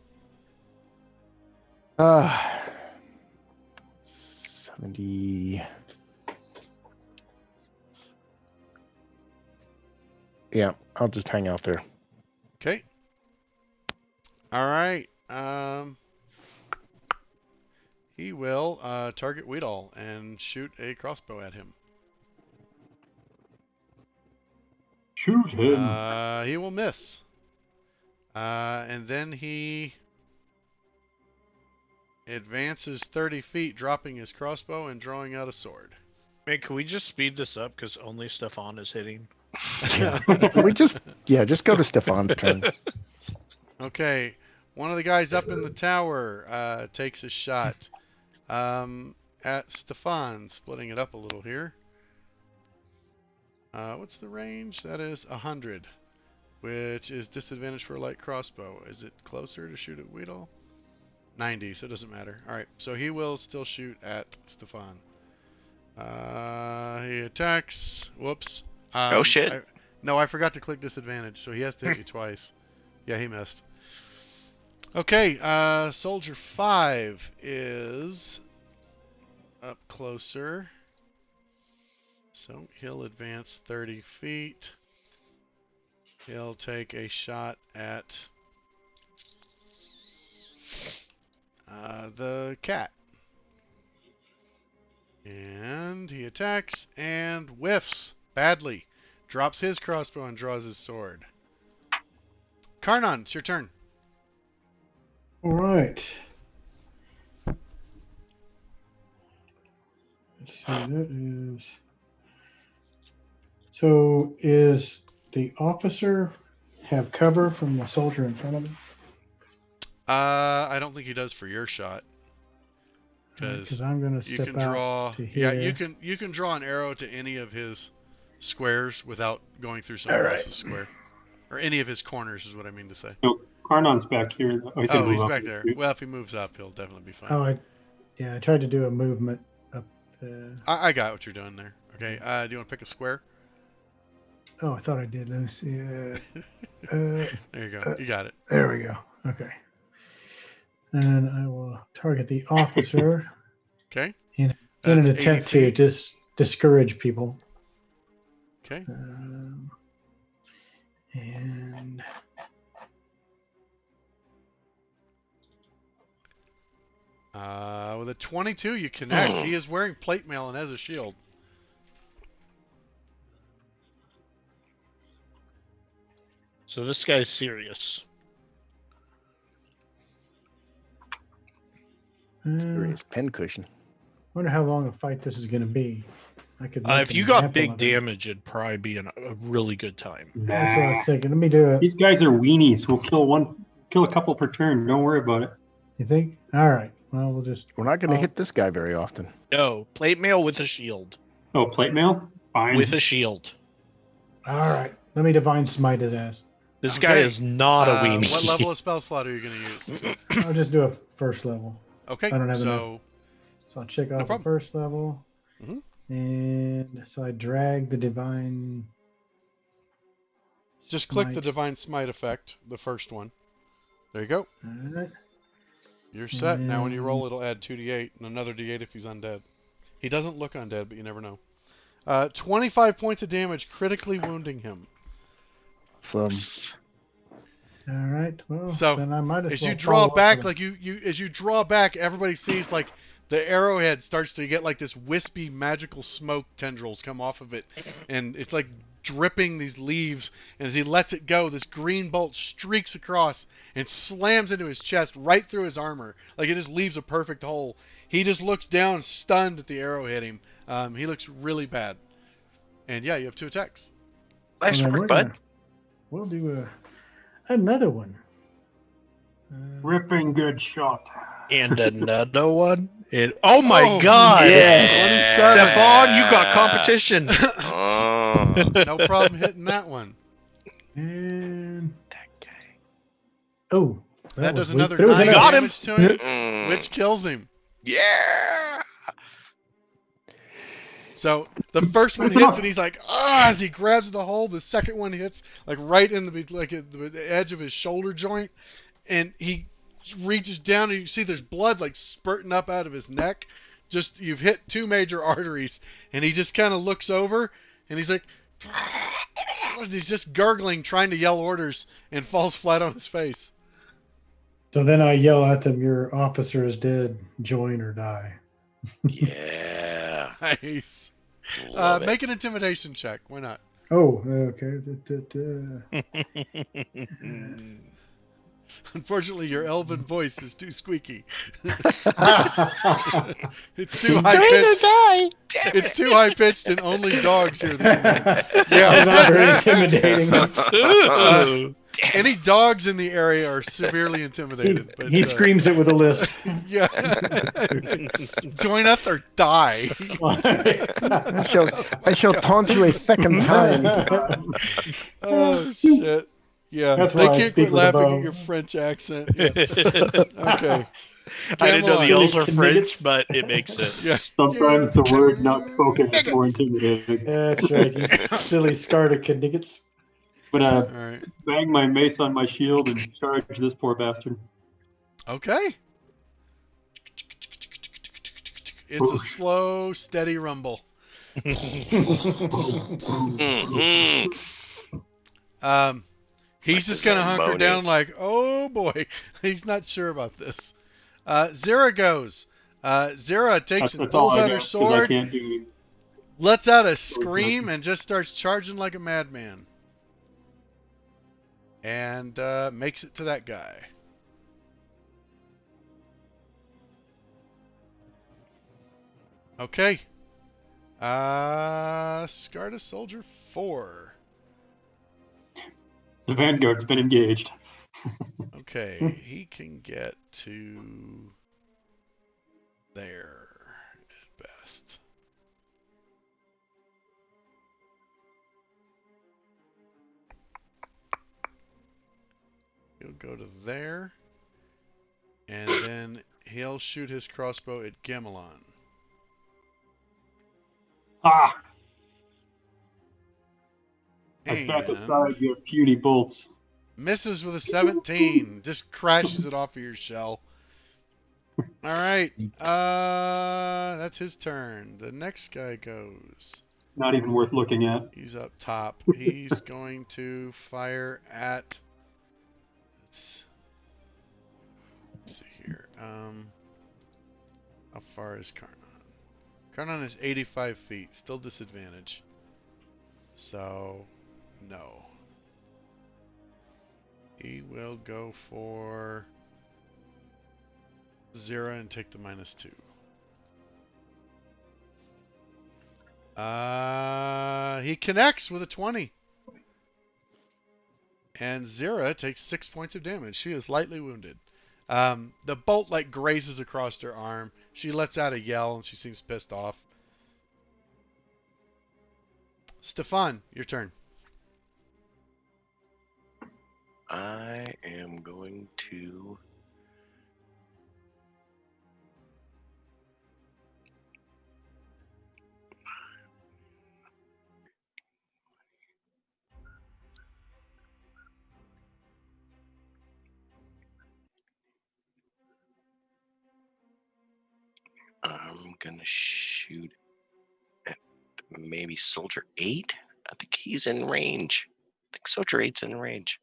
70. Yeah, I'll just hang out there. Okay. All right. he will target Weedall and shoot a crossbow at him. Shoot him. He will miss. And then he advances 30 feet, dropping his crossbow and drawing out a sword. Man, can we just speed this up because only Stefan is hitting? Yeah. Just go to Stefan's turn. Okay, one of the guys up in the tower takes a shot at Stefan, splitting it up a little here. What's the range? That is 100, which is disadvantage for a light crossbow. Is it closer to shoot at Weedle? 90, so it doesn't matter. Alright, so he will still shoot at Stefan. He attacks. Whoops. Oh, shit. I forgot to click disadvantage, so he has to hit you twice. Yeah, he missed. Okay, Soldier 5 is up closer. So he'll advance 30 feet. He'll take a shot at the cat. And he attacks and whiffs badly. Drops his crossbow and draws his sword. Karnan, it's your turn. All right. Let's see, that is. So is the officer have cover from the soldier in front of him? I don't think he does for your shot. Because I'm going to You step can out draw. to here. Yeah, you can draw an arrow to any of his squares without going through someone else's square, or any of his corners is what I mean to say. No, Karnan's back here. Oh, he's, gonna move He's up back here. there. Well, if he moves up, he'll definitely be fine. Oh, I tried to do a movement up. I got what you're doing there. Okay. Do you want to pick a square? Oh, I thought I did. Let me see. There you go. You got it. There we go. Okay. And I will target the officer Okay. in That's an 80 attempt to feet. just discourage people. Okay. And With a 22, you connect. He is wearing plate mail and has a shield. So this guy's serious. Serious pincushion. wonder how long a fight this is going to be. I could. make If an you got example big of it. damage, it'd probably be a really good time. That's what I was thinking. Let me do it. These guys are weenies. We'll kill a couple per turn. Don't worry about it. You think? All right. Well, we'll just. We're not going to Oh. hit this guy very often. No, plate mail with a shield. Oh, plate mail? Fine. With a shield. All right. Let me divine smite his ass. This guy Okay. is not a weenie. What level of spell slot are you going to use? I'll just do a first level. Okay. I don't have so So I'll check off the problem. first level. Mhm. And so I drag the divine. just click the smite. divine smite effect, the first one. There you go. All right. You're set. Now when you And- roll, it'll add 2d8 and another d8 if he's undead. He doesn't look undead, but you never know. 25 points of damage, critically wounding him. So All right. Well, So, then I might as As well you draw follow up back, with like as you draw back, everybody sees like the arrowhead starts to get like this wispy magical smoke tendrils come off of it, and it's like dripping these leaves. And as he lets it go, this green bolt streaks across and slams into his chest, right through his armor. Like it just leaves a perfect hole. He just looks down, stunned at the arrow hit him. He looks really bad. And yeah, you have 2 attacks. Nice And then work, we're bud. gonna- We'll do another one. Ripping good shot. And another one. Oh my Oh, god! yeah. 27. Stefan, you got competition. Oh, No problem hitting that one. And that guy. oh, That was does weak, another but it was 9 enough. Got him. damage to him, Mm, which kills him. yeah. So the first one hits and he's like, ah, as he grabs the hole. The second one hits like right in the edge of his shoulder joint, and he reaches down and you see there's blood like spurting up out of his neck. Just you've hit 2 major arteries, and he just kind of looks over and he's like, he's just gurgling, trying to yell orders, and falls flat on his face. So then I yell at them, "Your officer is dead. Join or die." Yeah. Nice. Love it. Make an intimidation check. Why not? Oh, okay. Unfortunately, your elven voice is too squeaky. Damn It's too high pitched. It's too high pitched, and only dogs hear the command. I'm not very Yeah. intimidating. Ooh. Any dogs in the area are severely intimidated. But He screams it with a lisp. yeah. Join us or die. I shall taunt you a second time. Oh shit. Yeah, That's they why I can't speak quit with a laughing bow. at your French accent. Yeah. Okay. I didn't know the Gamelon. yells are Silly French, kniggets. but it makes sense. Yeah. Sometimes the word not spoken is more intimidating. That's right. You silly Scardic. But All right. bang my mace on my shield and charge this poor bastard. Okay. It's a Oof. slow, steady rumble. Mhm. He's Like just the gonna hunker Zamboni. down like, oh boy, he's not sure about this. Zira goes. Zira takes and That's all pulls I out got her 'cause I sword, can't do. lets out a scream, and just starts charging like a madman. And makes it to that guy. Okay. Scarta Soldier 4. The Vanguard's been engaged. Okay, he can get to there at best. He'll go to there, and then he'll shoot his crossbow at Gamelon. Ah! I And back aside your puny bolts. misses with a 17. Just crashes it off of your shell. All right. That's his turn. The next guy goes. Not even worth looking at. He's up top. He's going to fire at. Let's see here. How far is Karnan? Karnan is 85 feet. Still disadvantage. So, no. He will go for Zira and take the -2. He connects with a 20. And Zira takes 6 points of damage. She is lightly wounded. The bolt like grazes across her arm. She lets out a yell and she seems pissed off. Stefan, your turn. I am going to. I'm gonna shoot at maybe Soldier 8. I think he's in range. I think Soldier 8's in range.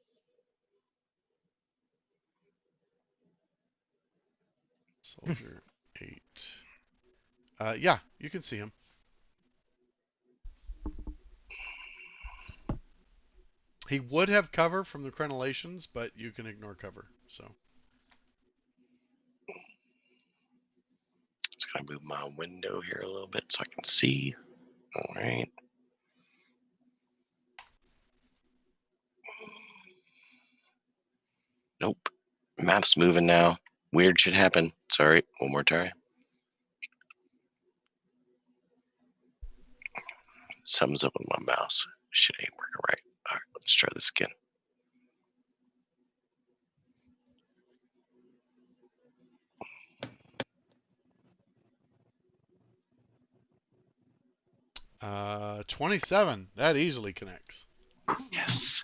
Soldier 8. Yeah, you can see him. He would have cover from the crenellations, but you can ignore cover. So Just gonna move my window here a little bit so I can see. All right. Nope. Map's moving now. Weird shit happened. Sorry. One more time. Something's up with my mouse. Shit ain't working right. All right, let's try this again. Uh, 27. That easily connects. Yes.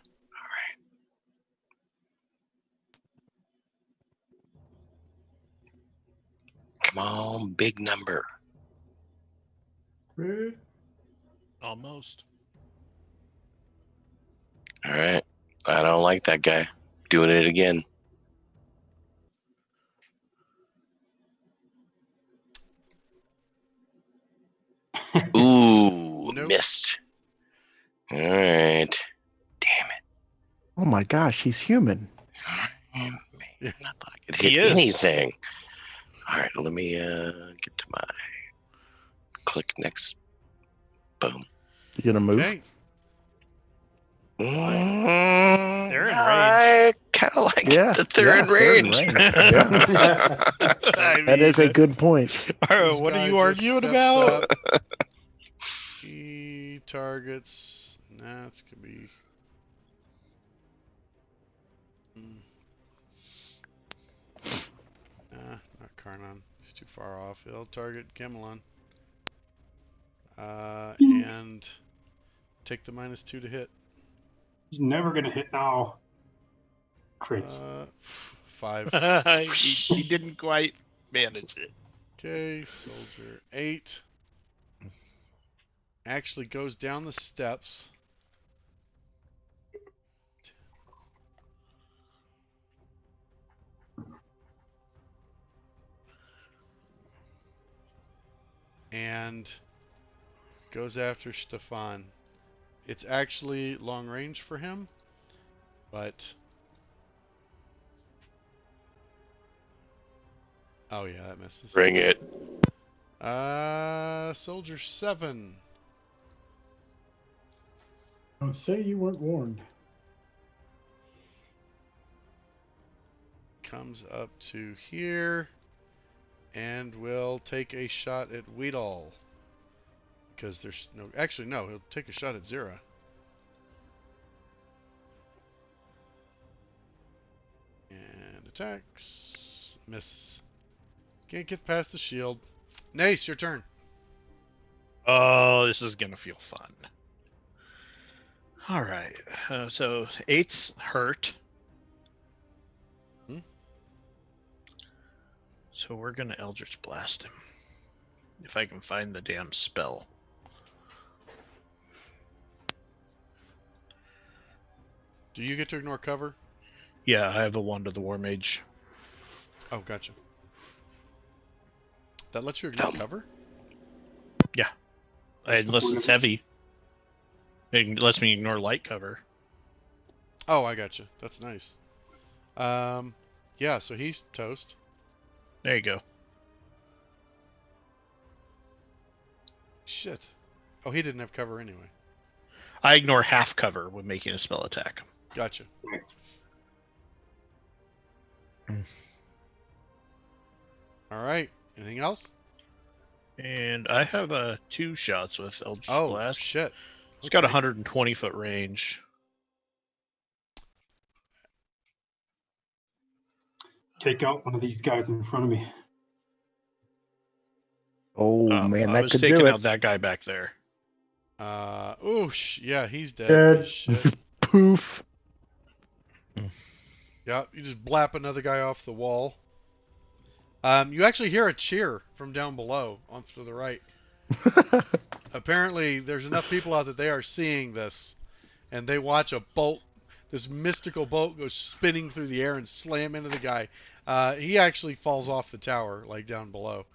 Come on, big number. Almost. All right. I don't like that guy. Doing it again. my gosh, he's human. Man, Yeah. I thought I could He hit is. anything. All right, let me get to my click next. Boom. You gonna move? Okay. They're in I kind of like Yeah, that they're in they're in range. range. Yeah. I That is a mean, good point. This what are guy you just arguing steps about? up. He targets. Nah, this could be. Nah, not Karnan. He's too far off. He'll target Camelon. And take the -2 to hit. He's never gonna hit now. Crits. 5. he didn't quite manage it. Okay, soldier 8. Actually goes down the steps. And goes after Stefan. It's actually long range for him, but oh yeah, that misses. Bring it. Soldier 7 Don't say you weren't warned. comes up to here and will take a shot at Weedall. Because there's no... Actually, no. He'll take a shot at Zira. And attacks. Misses. Can't get past the shield. Nace, your turn. Oh, this is gonna feel fun. All right. So 8's hurt. So we're gonna Eldritch Blast him. If I can find the damn spell. Do you get to ignore cover? Yeah, I have a Wand of the War Mage. Oh, gotcha. That lets you ignore cover? Unless it's heavy. It lets me ignore light cover. Oh, I gotcha. That's nice. Yeah, so he's toast. There you go. Shit. Oh, he didn't have cover anyway. I ignore half cover when making a spell attack. Gotcha. Nice. All right. Anything else? And I have 2 shots with Eldritch Oh, Blast. shit. It's got Okay. 120 foot range. Take out one of these guys in front of me. Oh man, I that was could taking do out it. that guy back there. Yeah, he's dead. Dead. Shit. Poof. Yeah, you just blap another guy off the wall. You actually hear a cheer from down below, on to the right. Apparently, there's enough people out that they are seeing this, and they watch a bolt, this mystical bolt, go spinning through the air and slam into the guy. He actually falls off the tower, like down below.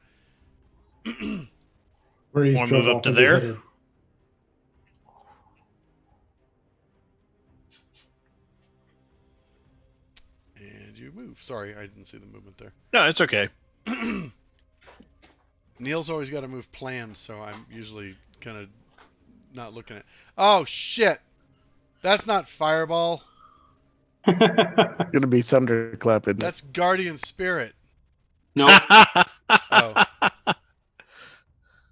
Where he's Wanna move drove up off to and there? beheaded. And you move. Sorry, I didn't see the movement there. No, it's okay. Neil's always got to move planned, so I'm usually kind of not looking at. Oh shit! That's not fireball. Gonna be thunderclapping. That's guardian spirit. No, Oh,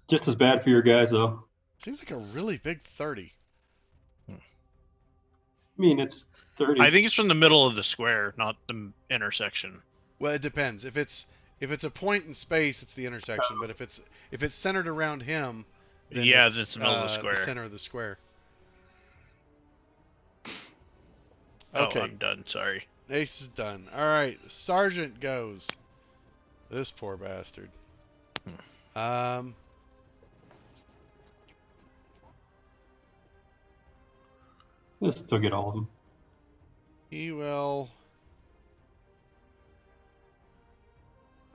just as bad for your guys though. seems like a really big 30. I mean, it's 30. I think it's from the middle of the square, not the intersection. Well, it depends. If it's a point in space, it's the intersection. But if it's centered around him, then Yeah, it's it's the middle of the square. The center of the square. Oh, Okay, I'm done. Sorry. Ace is done. All right, the sergeant goes. This poor bastard. Let's still get all of them. He will.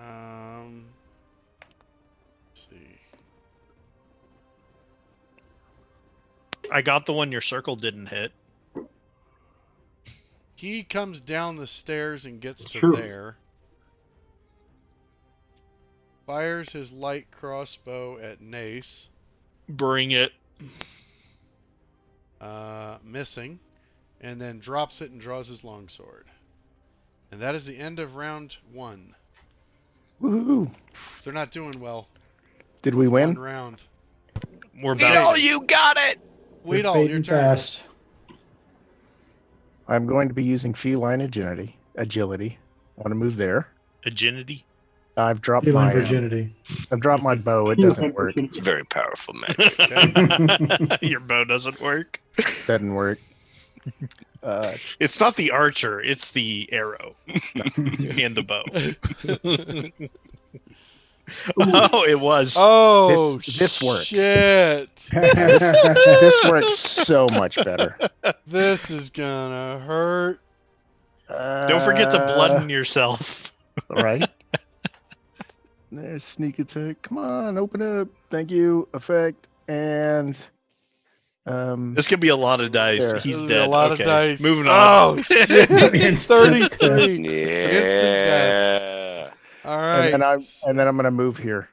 Let's see. I got the one your circle didn't hit. he comes down the stairs and gets It's to true. there. Fires his light crossbow at Nace. Bring it. Missing. And then drops it and draws his longsword. And that is the end of round 1. Woohoo! They're not doing well. Did we One win? round. We're about Weedle, to. you got it. Weedle, Fading your turn. fast. I'm going to be using feline agility. I want to move there. Agility. I've dropped Feline my virginity. I've dropped my bow. It doesn't work. It's very powerful magic. Okay. Your bow doesn't work. Doesn't work. It's not the archer, it's the arrow and the bow. Oh, it was. Oh, This works. shit. This works so much better. This is gonna hurt. Don't forget to bloodden yourself. Right. There's sneak attack. Come on, open up. Thank you. Effect and This could be a lot of dice. There. He's This is dead. a lot Okay. of dice. Moving on. Oh, shit. Instant 33. Instant Yeah. All right. and then I'm gonna move here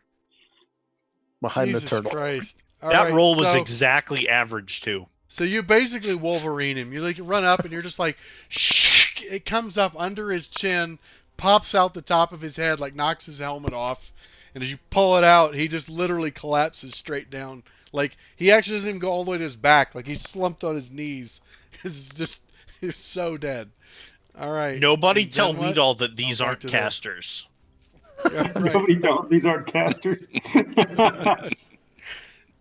behind Jesus the turtle. Christ. All That right, roll was so, exactly average too. So you basically Wolverine him. You like run up and you're just like, shh, it comes up under his chin, pops out the top of his head, like knocks his helmet off, and as you pull it out, he just literally collapses straight down. Like he actually doesn't even go all the way to his back. Like he's slumped on his knees. He's so dead. All right. Nobody And tell then what? Weedle that these back aren't to the- casters. Yeah, right. Nobody don't. These aren't casters.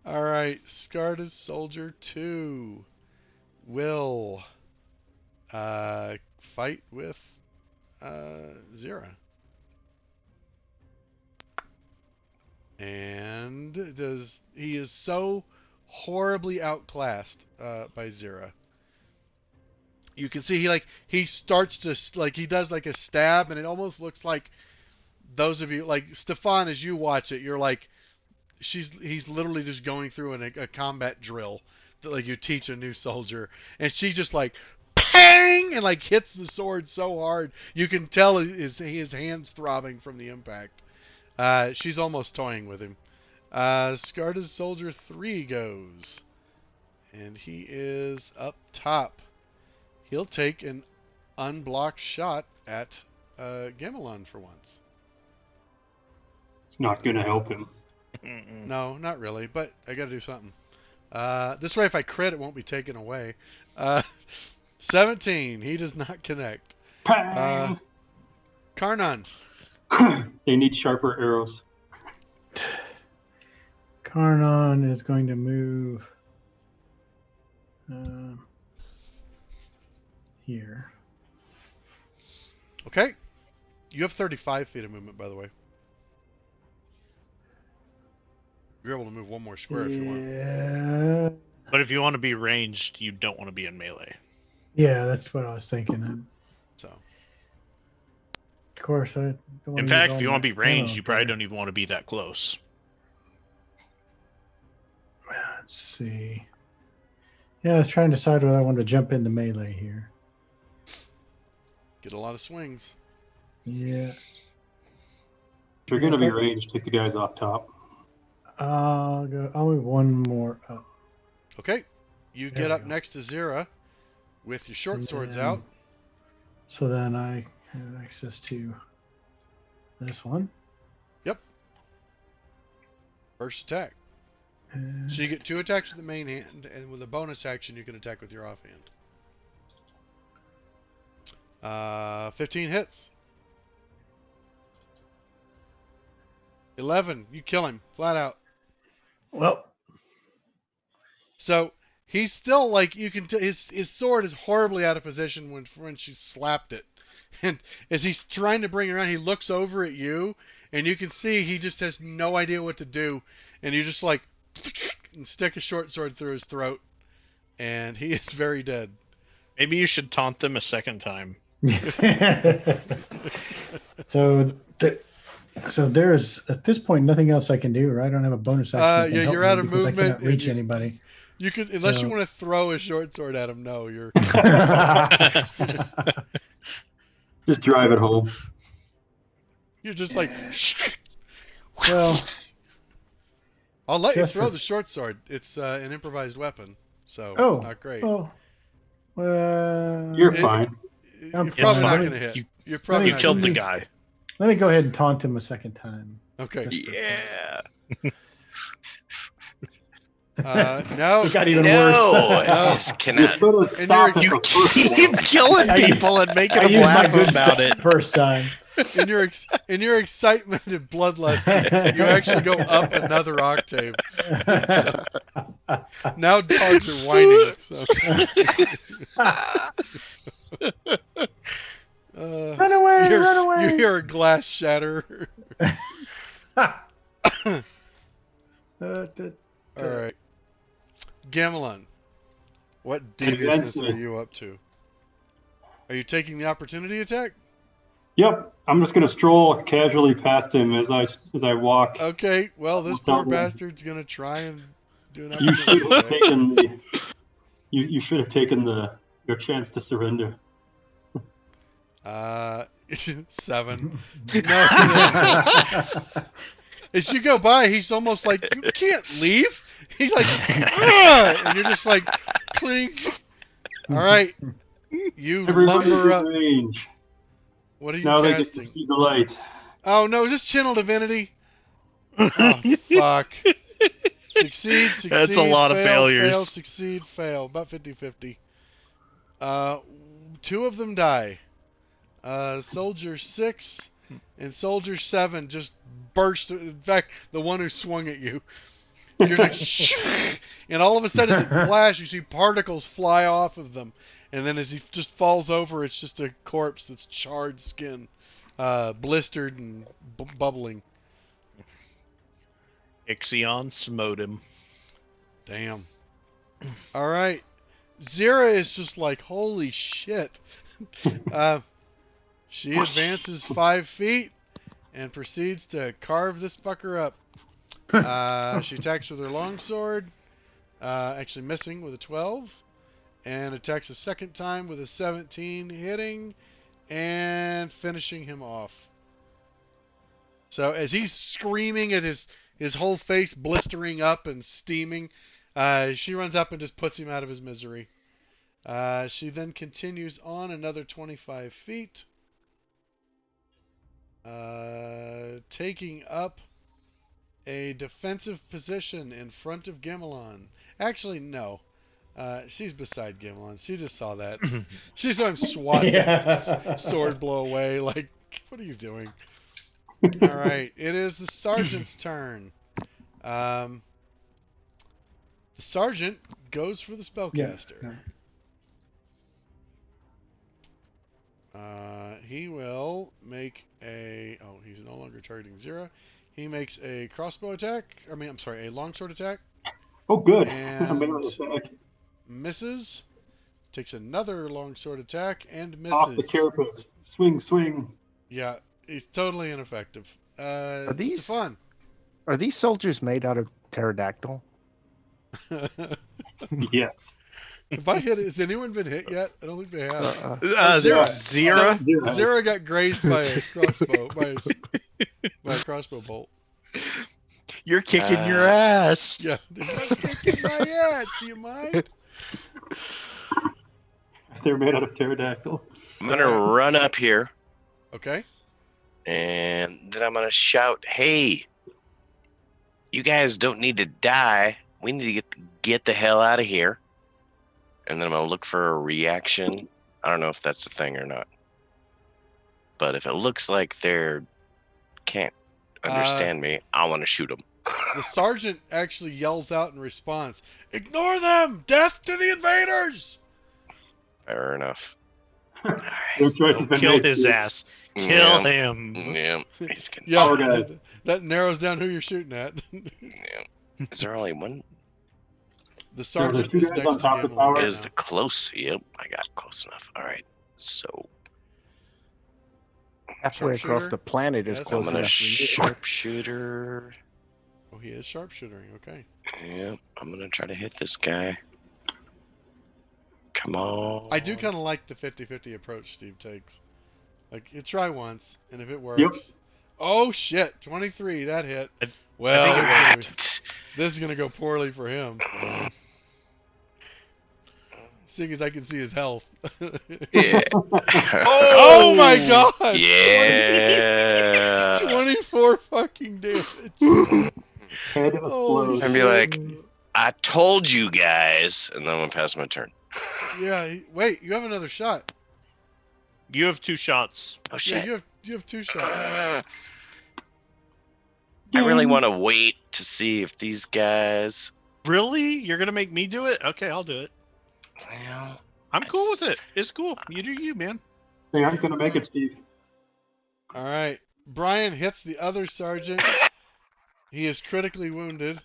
All right, Scarred Soldier 2 will fight with Zira. And he is so horribly outclassed by Zira. You can see he starts to he does like a stab, and it almost looks like those of you like Stefan, as you watch it, you're like he's literally just going through a combat drill that like you teach a new soldier, and she just like pang and like hits the sword so hard you can tell his hands throbbing from the impact. She's almost toying with him. Scarred Soldier 3 goes, and he is up top. He'll take an unblocked shot at Gamelon for once. It's not going to help him. Mm-mm. No, not really, but I gotta do something. This way, if I crit, it won't be taken away. 17, he does not connect. Pang! Karnan, They need sharper arrows. Karnan is going to move here. okay. You have 35 feet of movement, by the way. You're able to move one more square if you want. Yeah. But if you want to be ranged, you don't want to be in melee. Yeah, that's what I was thinking. So, Of course, I don't In fact, if you want to be ranged, you probably don't even want to be that close. Let's see. Yeah, I was trying to decide whether I wanted to jump into melee here. get a lot of swings. Yeah. If you're going to be ranged, take the guys off top. I'll move one more up. Okay. You There get we up go. next to Zira with your short And swords then- out. So then I have access to this one. First attack. And So you get 2 attacks with the main hand, and with a bonus action, you can attack with your offhand. 15 hits. 11, you kill him flat out. well, So he's still like you can his sword is horribly out of position when she slapped it, and as he's trying to bring it around, he looks over at you, and you can see he just has no idea what to do, and you just like and stick a short sword through his throat, and he is very dead. Maybe you should taunt them a second time. so there's at this point nothing else I can do, right? I don't have a bonus action. that can Yeah, help you're me out of because movement, I cannot and reach you- anybody. You could, unless you So- want to throw a short sword at him. No, you're. Just drive it home. You're just like. Well, I'll let you just throw for- the short sword. It's an improvised weapon, so oh, it's not great. Oh, You're It- fine. I'm You're probably fine. not Let going to me- hit. You- You're probably You not killed gonna the hit. guy. Let me go ahead and taunt him a second time. Okay. Yeah. No. It got even No, worse. No. this You cannot. should have And stopped you're- at the first Keep one. killing I- people and making I them used my laugh good about stuff it. first time. In your excitement and bloodlust, you actually go up another octave. Now dogs are whining. So. Run away! Run You away! hear a glass shatter. All right, Gamelon, what deviousness are you up to? Are you taking the opportunity attack? Yep, I'm just gonna stroll casually past him as I walk. Okay, well, this What's up, poor man? bastard's gonna try and do an You should opportunity have attack. taken the. You should have taken your chance to surrender. 7. No. As you go by, he's almost like, you can't leave. He's like, "Ugh!" And you're just like, clink. All right, you Everybody's lumber in up. range. What are you Now they get to casting? see the light. Oh no, is this Channel Divinity? Oh fuck. Succeed, succeed, That's a lot of fail, failures. fail, succeed, fail. About 50-50. 2 of them die. Soldier 6 and Soldier 7 just burst. In fact, the one who swung at you. You're like, and all of a sudden, as it blasts, you see particles fly off of them. And then as he just falls over, it's just a corpse that's charred skin, blistered and bubbling. Ixion smote him. Damn. All right. Zira is just like, holy shit. She advances 5 feet and proceeds to carve this fucker up. She attacks with her longsword, actually missing with a 12, and attacks a second time with a 17, hitting and finishing him off. So as he's screaming at his whole face blistering up and steaming, she runs up and just puts him out of his misery. She then continues on another 25 feet, taking up a defensive position in front of Gamelon. Actually, no. She's beside Gamelon. She just saw that. She saw him swat that sword blow away. Like, what are you doing? All right. It is the sergeant's turn. The sergeant goes for the spellcaster. He will make a... Oh, he's no longer targeting Zira. He makes a crossbow attack. A longsword attack. Oh, good. And misses. Takes another longsword attack and misses. Off the carapace. Swing, swing. Yeah, he's totally ineffective. Are these Stefan. Are these soldiers made out of pterodactyl? Yes. If I hit it, has anyone been hit yet? I don't think they have. Zira. Zira got grazed by a crossbow, by a crossbow bolt. You're kicking your ass. Yeah, they're not kicking my ass. Do you mind? They're made out of pterodactyl. I'm gonna run up here Okay. and then I'm gonna shout, "Hey, you guys don't need to die. We need to get the hell out of here." And then I'm gonna look for a reaction. I don't know if that's a thing or not, but if it looks like they're can't understand me, I want to shoot them. The sergeant actually yells out in response, "Ignore them! Death to the invaders!" Fair enough. Their choice has been Kill made. his ass. Kill him. Yeah, he's gonna. Yeah, Oh, guys. that narrows down who you're shooting at. Yeah. Is there only one? The sergeant two is guys next on to top of the Gamelon tower? right Is now. the close? Yep, I got close enough. All right, so Halfway across Sharpshooter? the planet is Yes. I'm close gonna enough for you. sharpshooter. Oh, he is sharpshootering. Okay. Yeah, I'm gonna try to hit this guy. Come on. I do kind of like the 50-50 approach Steve takes. Like, you try once, and if it Yep. works... Oh, shit. 23. That hit. I Well, think it it's gonna be, What? this is going to go poorly for him. Seeing as I can see his health. Yeah. Oh my god! Yeah. 24 fucking damage. Head Holy explodes. I'd be like, I told you guys, and then I'm gonna pass my turn. Yeah, wait, you have another shot. You have 2 shots. Oh Yeah, shit. you have 2 shots. I really want to wait to see if these guys. Really? You're gonna make me do it? Okay, I'll do it. Well, I'm I cool with just- it. It's cool. You do you, man. They aren't going to make it, Steve. All right. Brian hits the other sergeant. He is critically wounded.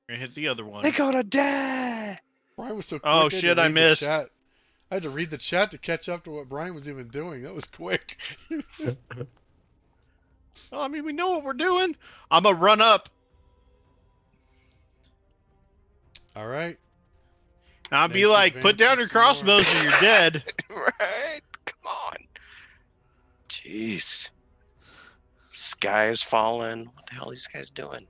We're gonna hit the other one. They're gonna die. Brian was so quick. Oh, I had to shit, I read the missed. chat. I had to read the chat to catch up to what Brian was even doing. That was quick. Oh, I mean, we know what we're doing. I'm gonna run up. All right. And I'll be Nice like, put down your advances some more. crossbows or you're dead. Right? Come on. Jeez. Sky is falling. What the hell are these guys doing?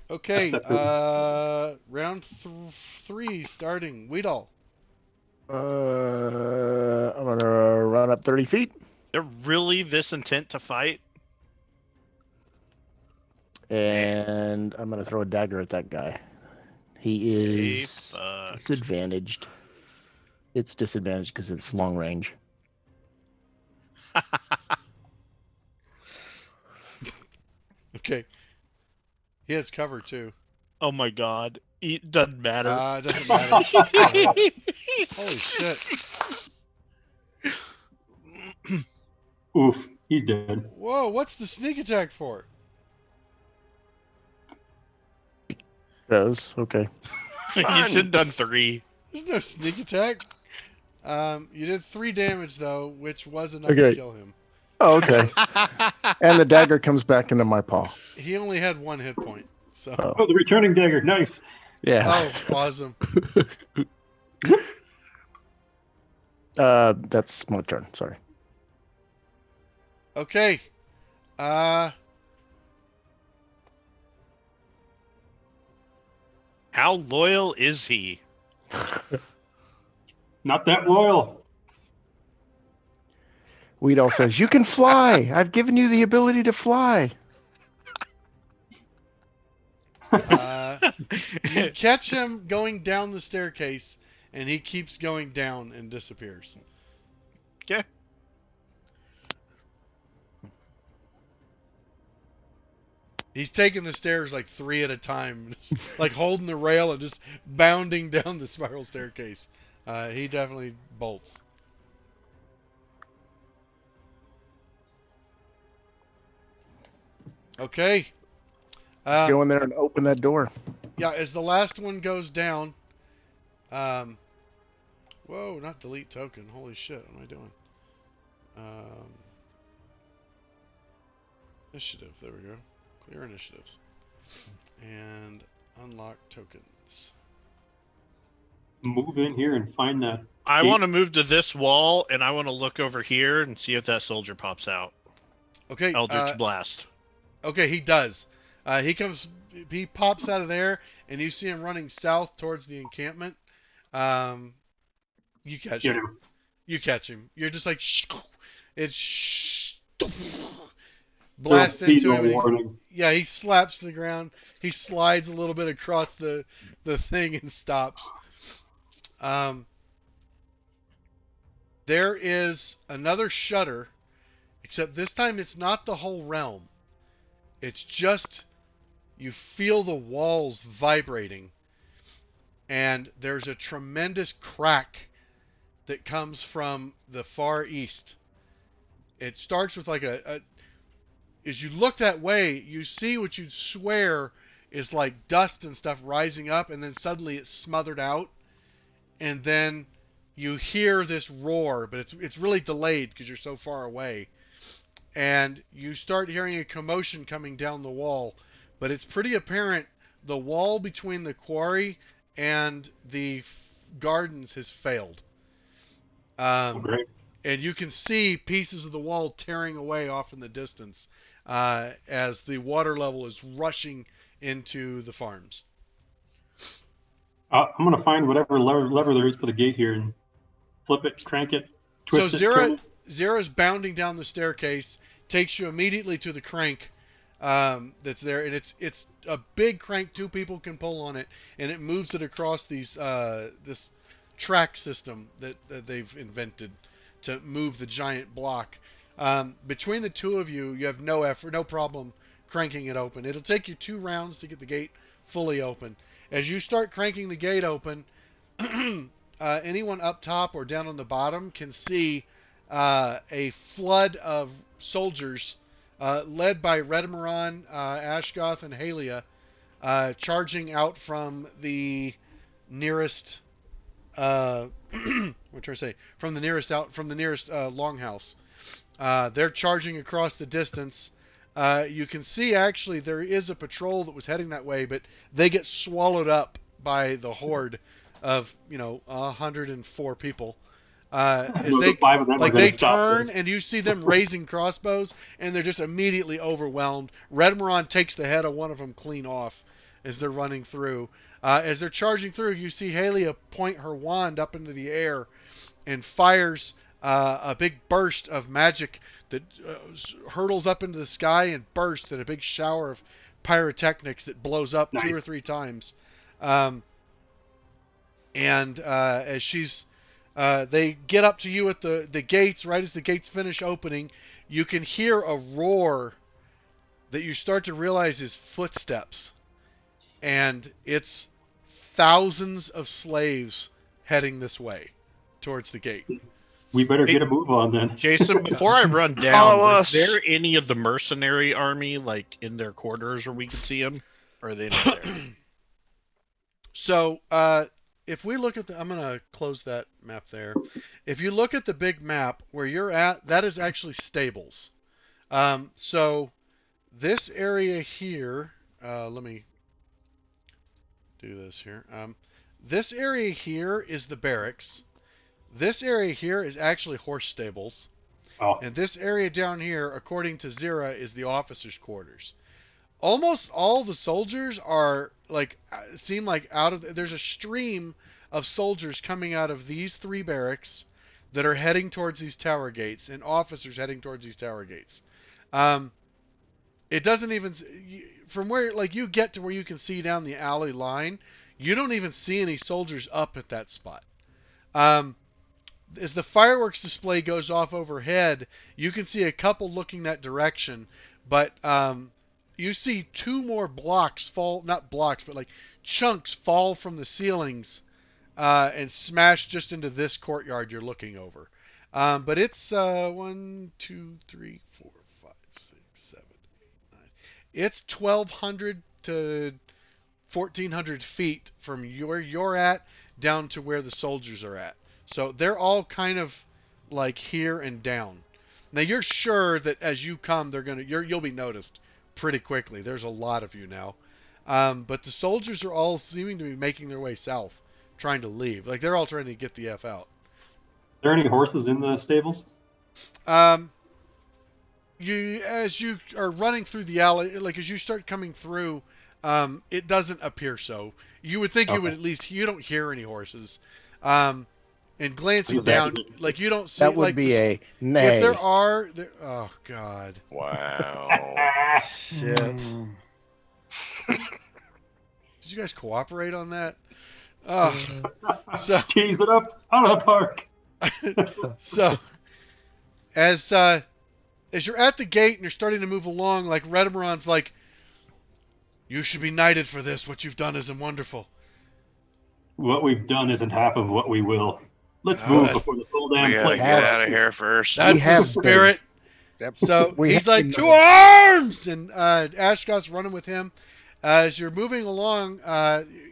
Okay. That's the Round 3 starting. Weedall. I'm gonna run up 30 feet They're really this intent to fight? and I'm gonna throw a dagger at that guy. He Hey, is fuck. disadvantaged. It's disadvantaged because it's long range. Okay. He has cover too. Oh my god. It doesn't matter. It doesn't matter. It's gonna hit. Holy shit. Oof, he's dead. Whoa, what's the sneak attack for? Okay. You Fun. should have done 3. There's no sneak attack. You did 3 damage though, which was enough Okay. to kill him. Oh, okay. And the dagger comes back into my paw. He only had 1 hit point. So. Oh, Oh, the returning dagger. Nice. yeah. Oh, awesome. That's my turn. Sorry. Okay. How loyal is he? Not that loyal. Weedall says, "You can fly. I've given you the ability to fly." You catch him going down the staircase, and he keeps going down and disappears. Okay. He's taking the stairs like 3 at a time, just, like holding the rail and just bounding down the spiral staircase. He definitely bolts. Okay. Let's go in there and open that door. Yeah, as the last one goes down, whoa, not delete token. Holy shit, what am I doing? Initiative, there we go. Clear initiatives. And unlock tokens. Move in here and find that. I gate. want to move to this wall, and I want to look over here and see if that soldier pops out. Okay, Eldritch Blast. okay, he does. He pops out of there, and you see him running south towards the encampment. You catch You him. know, You catch him. You're just like, it's blast there'll be into no him. warning. Yeah, he slaps to the ground. He slides a little bit across the thing and stops. There is another shutter, except this time it's not the whole realm. It's just you feel the walls vibrating, and there's a tremendous crack that comes from the far east. It starts with like as you look that way, you see what you'd swear is like dust and stuff rising up, and then suddenly it's smothered out, and then you hear this roar, but it's really delayed because you're so far away. And you start hearing a commotion coming down the wall, but it's pretty apparent the wall between the quarry and the gardens has failed. Great. And you can see pieces of the wall tearing away off in the distance as the water level is rushing into the farms. I'm going to find whatever lever there is for the gate here and flip it, crank it, So twist it, turn it. Zera's bounding down the staircase, takes you immediately to the crank that's there, and it's a big crank. 2 people can pull on it, and it moves it across these this track system that they've invented to move the giant block. Between the 2 of you, you have no effort, no problem cranking it open. It'll take you 2 rounds to get the gate fully open. As you start cranking the gate open, anyone up top or down on the bottom can see a flood of soldiers led by Redemaron, Ashgoth, and Halia charging out from the nearest what trying to say from the nearest longhouse. They're charging across the distance. You can see actually there is a patrol that was heading that way, but they get swallowed up by the horde of 104 people. As The 5 of them are they gonna stop turn this. and you see them raising crossbows, and they're just immediately overwhelmed. Redemaron takes the head of one of them clean off as they're running through. As they're charging through, you see Halia point her wand up into the air and fires a big burst of magic that hurtles up into the sky and bursts in a big shower of pyrotechnics that blows up Nice. 2 or 3 times. As she's they get up to you at the gates. Right as the gates finish opening, you can hear a roar that you start to realize is footsteps. And it's thousands of slaves heading this way towards the gate. We better Hey, get a move on then. Jason, before I run down, Follow was us. there any of the mercenary army like in their quarters where we could see them? Or are they not there? So, if we look at I'm going to close that map there. If you look at the big map where you're at, that is actually stables. So, this area here, let me do this here. This area here is the barracks. This area here is actually horse stables. Oh, And this area down here, according to Zira, is the officers' quarters. Almost all the soldiers are seem like there's a stream of soldiers coming out of these 3 barracks that are heading towards these tower gates, and officers heading towards these tower gates. It doesn't even, from where you get to where you can see down the alley line, you don't even see any soldiers up at that spot. As the fireworks display goes off overhead, you can see a couple looking that direction, but you see 2 more blocks fall, not blocks, but chunks fall from the ceilings and smash just into this courtyard you're looking over. But it's 1, 2, 3, 4, 5, 6, 7, 8, 9. It's 1,200 to 1,400 feet from where you're at down to where the soldiers are at. So they're all kind of here and down. Now you're sure that as you come, you'll be noticed pretty quickly. There's a lot of you now, but the soldiers are all seeming to be making their way south, trying to leave. They're all trying to get the F out. are there any horses in the stables? As you are running through the alley, as you start coming through, it doesn't appear so. You would think you would at least. You don't hear any horses. And glancing down, you don't see That would be a nay. If there are, oh god, Wow. shit! Did you guys cooperate on that? Oh, so Tease it up out of the park. so as you're at the gate and you're starting to move along, Redemaron's you should be knighted for this. What you've done is wonderful. What we've done isn't half of what we will. Let's move before this whole damn We gotta place. get out of here first. That's have the spirit. Yep. So We he's have to arms, and Ashgoth's running with him. As you're moving along,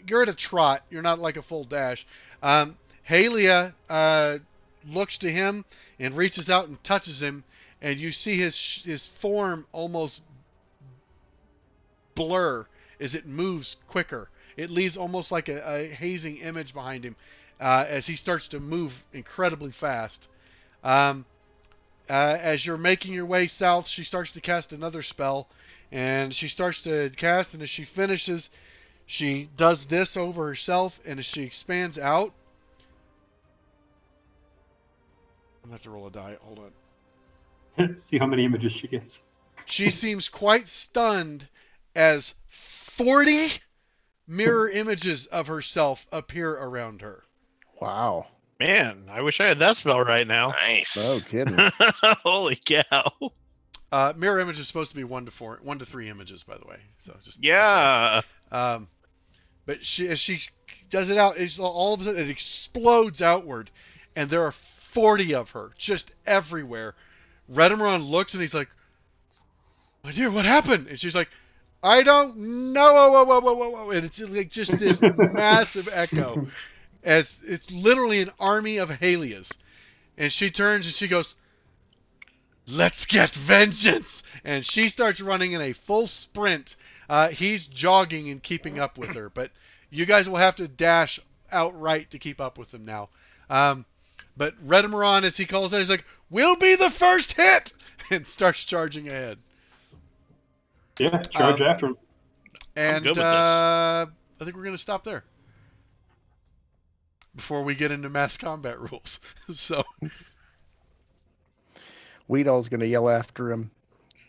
you're at a trot. You're not a full dash. Halia looks to him and reaches out and touches him, and you see his form almost blur as it moves quicker. It leaves almost like a hazing image behind him as he starts to move incredibly fast. As you're making your way south, she starts to cast another spell, and she starts to cast, and as she finishes, she does this over herself, and as she expands out, I'm going to have to roll a die. Hold on. See how many images she gets. She seems quite stunned as 40 mirror images of herself appear around her. Wow. Man, I wish I had that spell right now. No Nice. kidding. Holy cow. Mirror image is supposed to be 1 to 3 images, by the way. So just Yeah. but as she does it out, all of a sudden it explodes outward, and there are 40 of her just everywhere. Redemaron looks and he's like, "My dear, what happened?" And she's like, "I don't know." Whoa, whoa, whoa, whoa, whoa. And it's like just this massive echo, as it's literally an army of Halias. And she turns and she goes, "Let's get vengeance!" And she starts running in a full sprint. He's jogging and keeping up with her, but you guys will have to dash outright to keep up with them now. But Redemaron, as he calls out, he's like, "We'll be the first hit!" and starts charging ahead. Yeah, charge after him. And good with this. I think we're going to stop there before we get into mass combat rules. So Weedall's going to yell after him.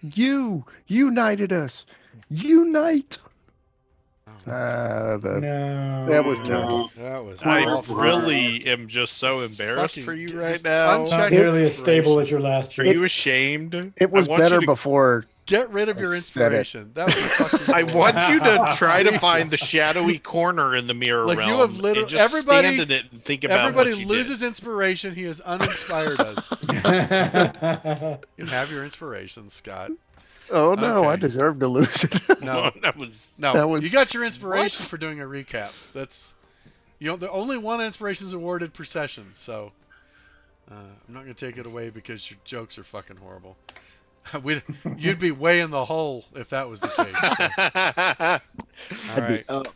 You united us. Unite. No. That was terrible. that was I awful. really am just so embarrassed Fucking for you just right now. uncheck- Not Check nearly as stable inspiration. as your last Are year. you ashamed? It was I want better you to- before. Get rid of your I said it. inspiration. That was fucking I horrible. want you to try to Jesus. find the shadowy corner in the mirror Like, you realm have literally- and just everybody- stand in it and think about Everybody what you loses inspiration. He has uninspired us. You have your inspiration, Scott. Oh no, I Okay. deserve to lose it. did. No, that was no. That was- You got your inspiration for doing a recap. That's the only one inspiration is awarded per session. So I'm not gonna take it away because your jokes are fucking horrible. You'd be way in the hole if that was the case. So. All right.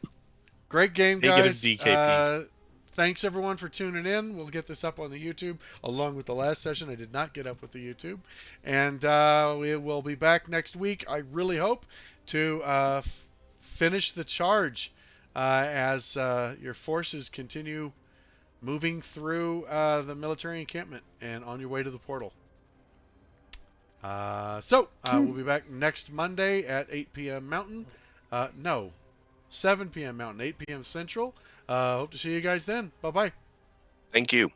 Great game, Negative guys. DKP. Thanks everyone for tuning in. We'll get this up on the YouTube along with the last session. I did not get up with the YouTube, and we will be back next week. I really hope to finish the charge as your forces continue moving through the military encampment and on your way to the portal. We'll be back next Monday at 8 p.m. Mountain. 7 p.m. Mountain, 8 p.m. Central. Hope to see you guys then. Bye-bye. Thank you.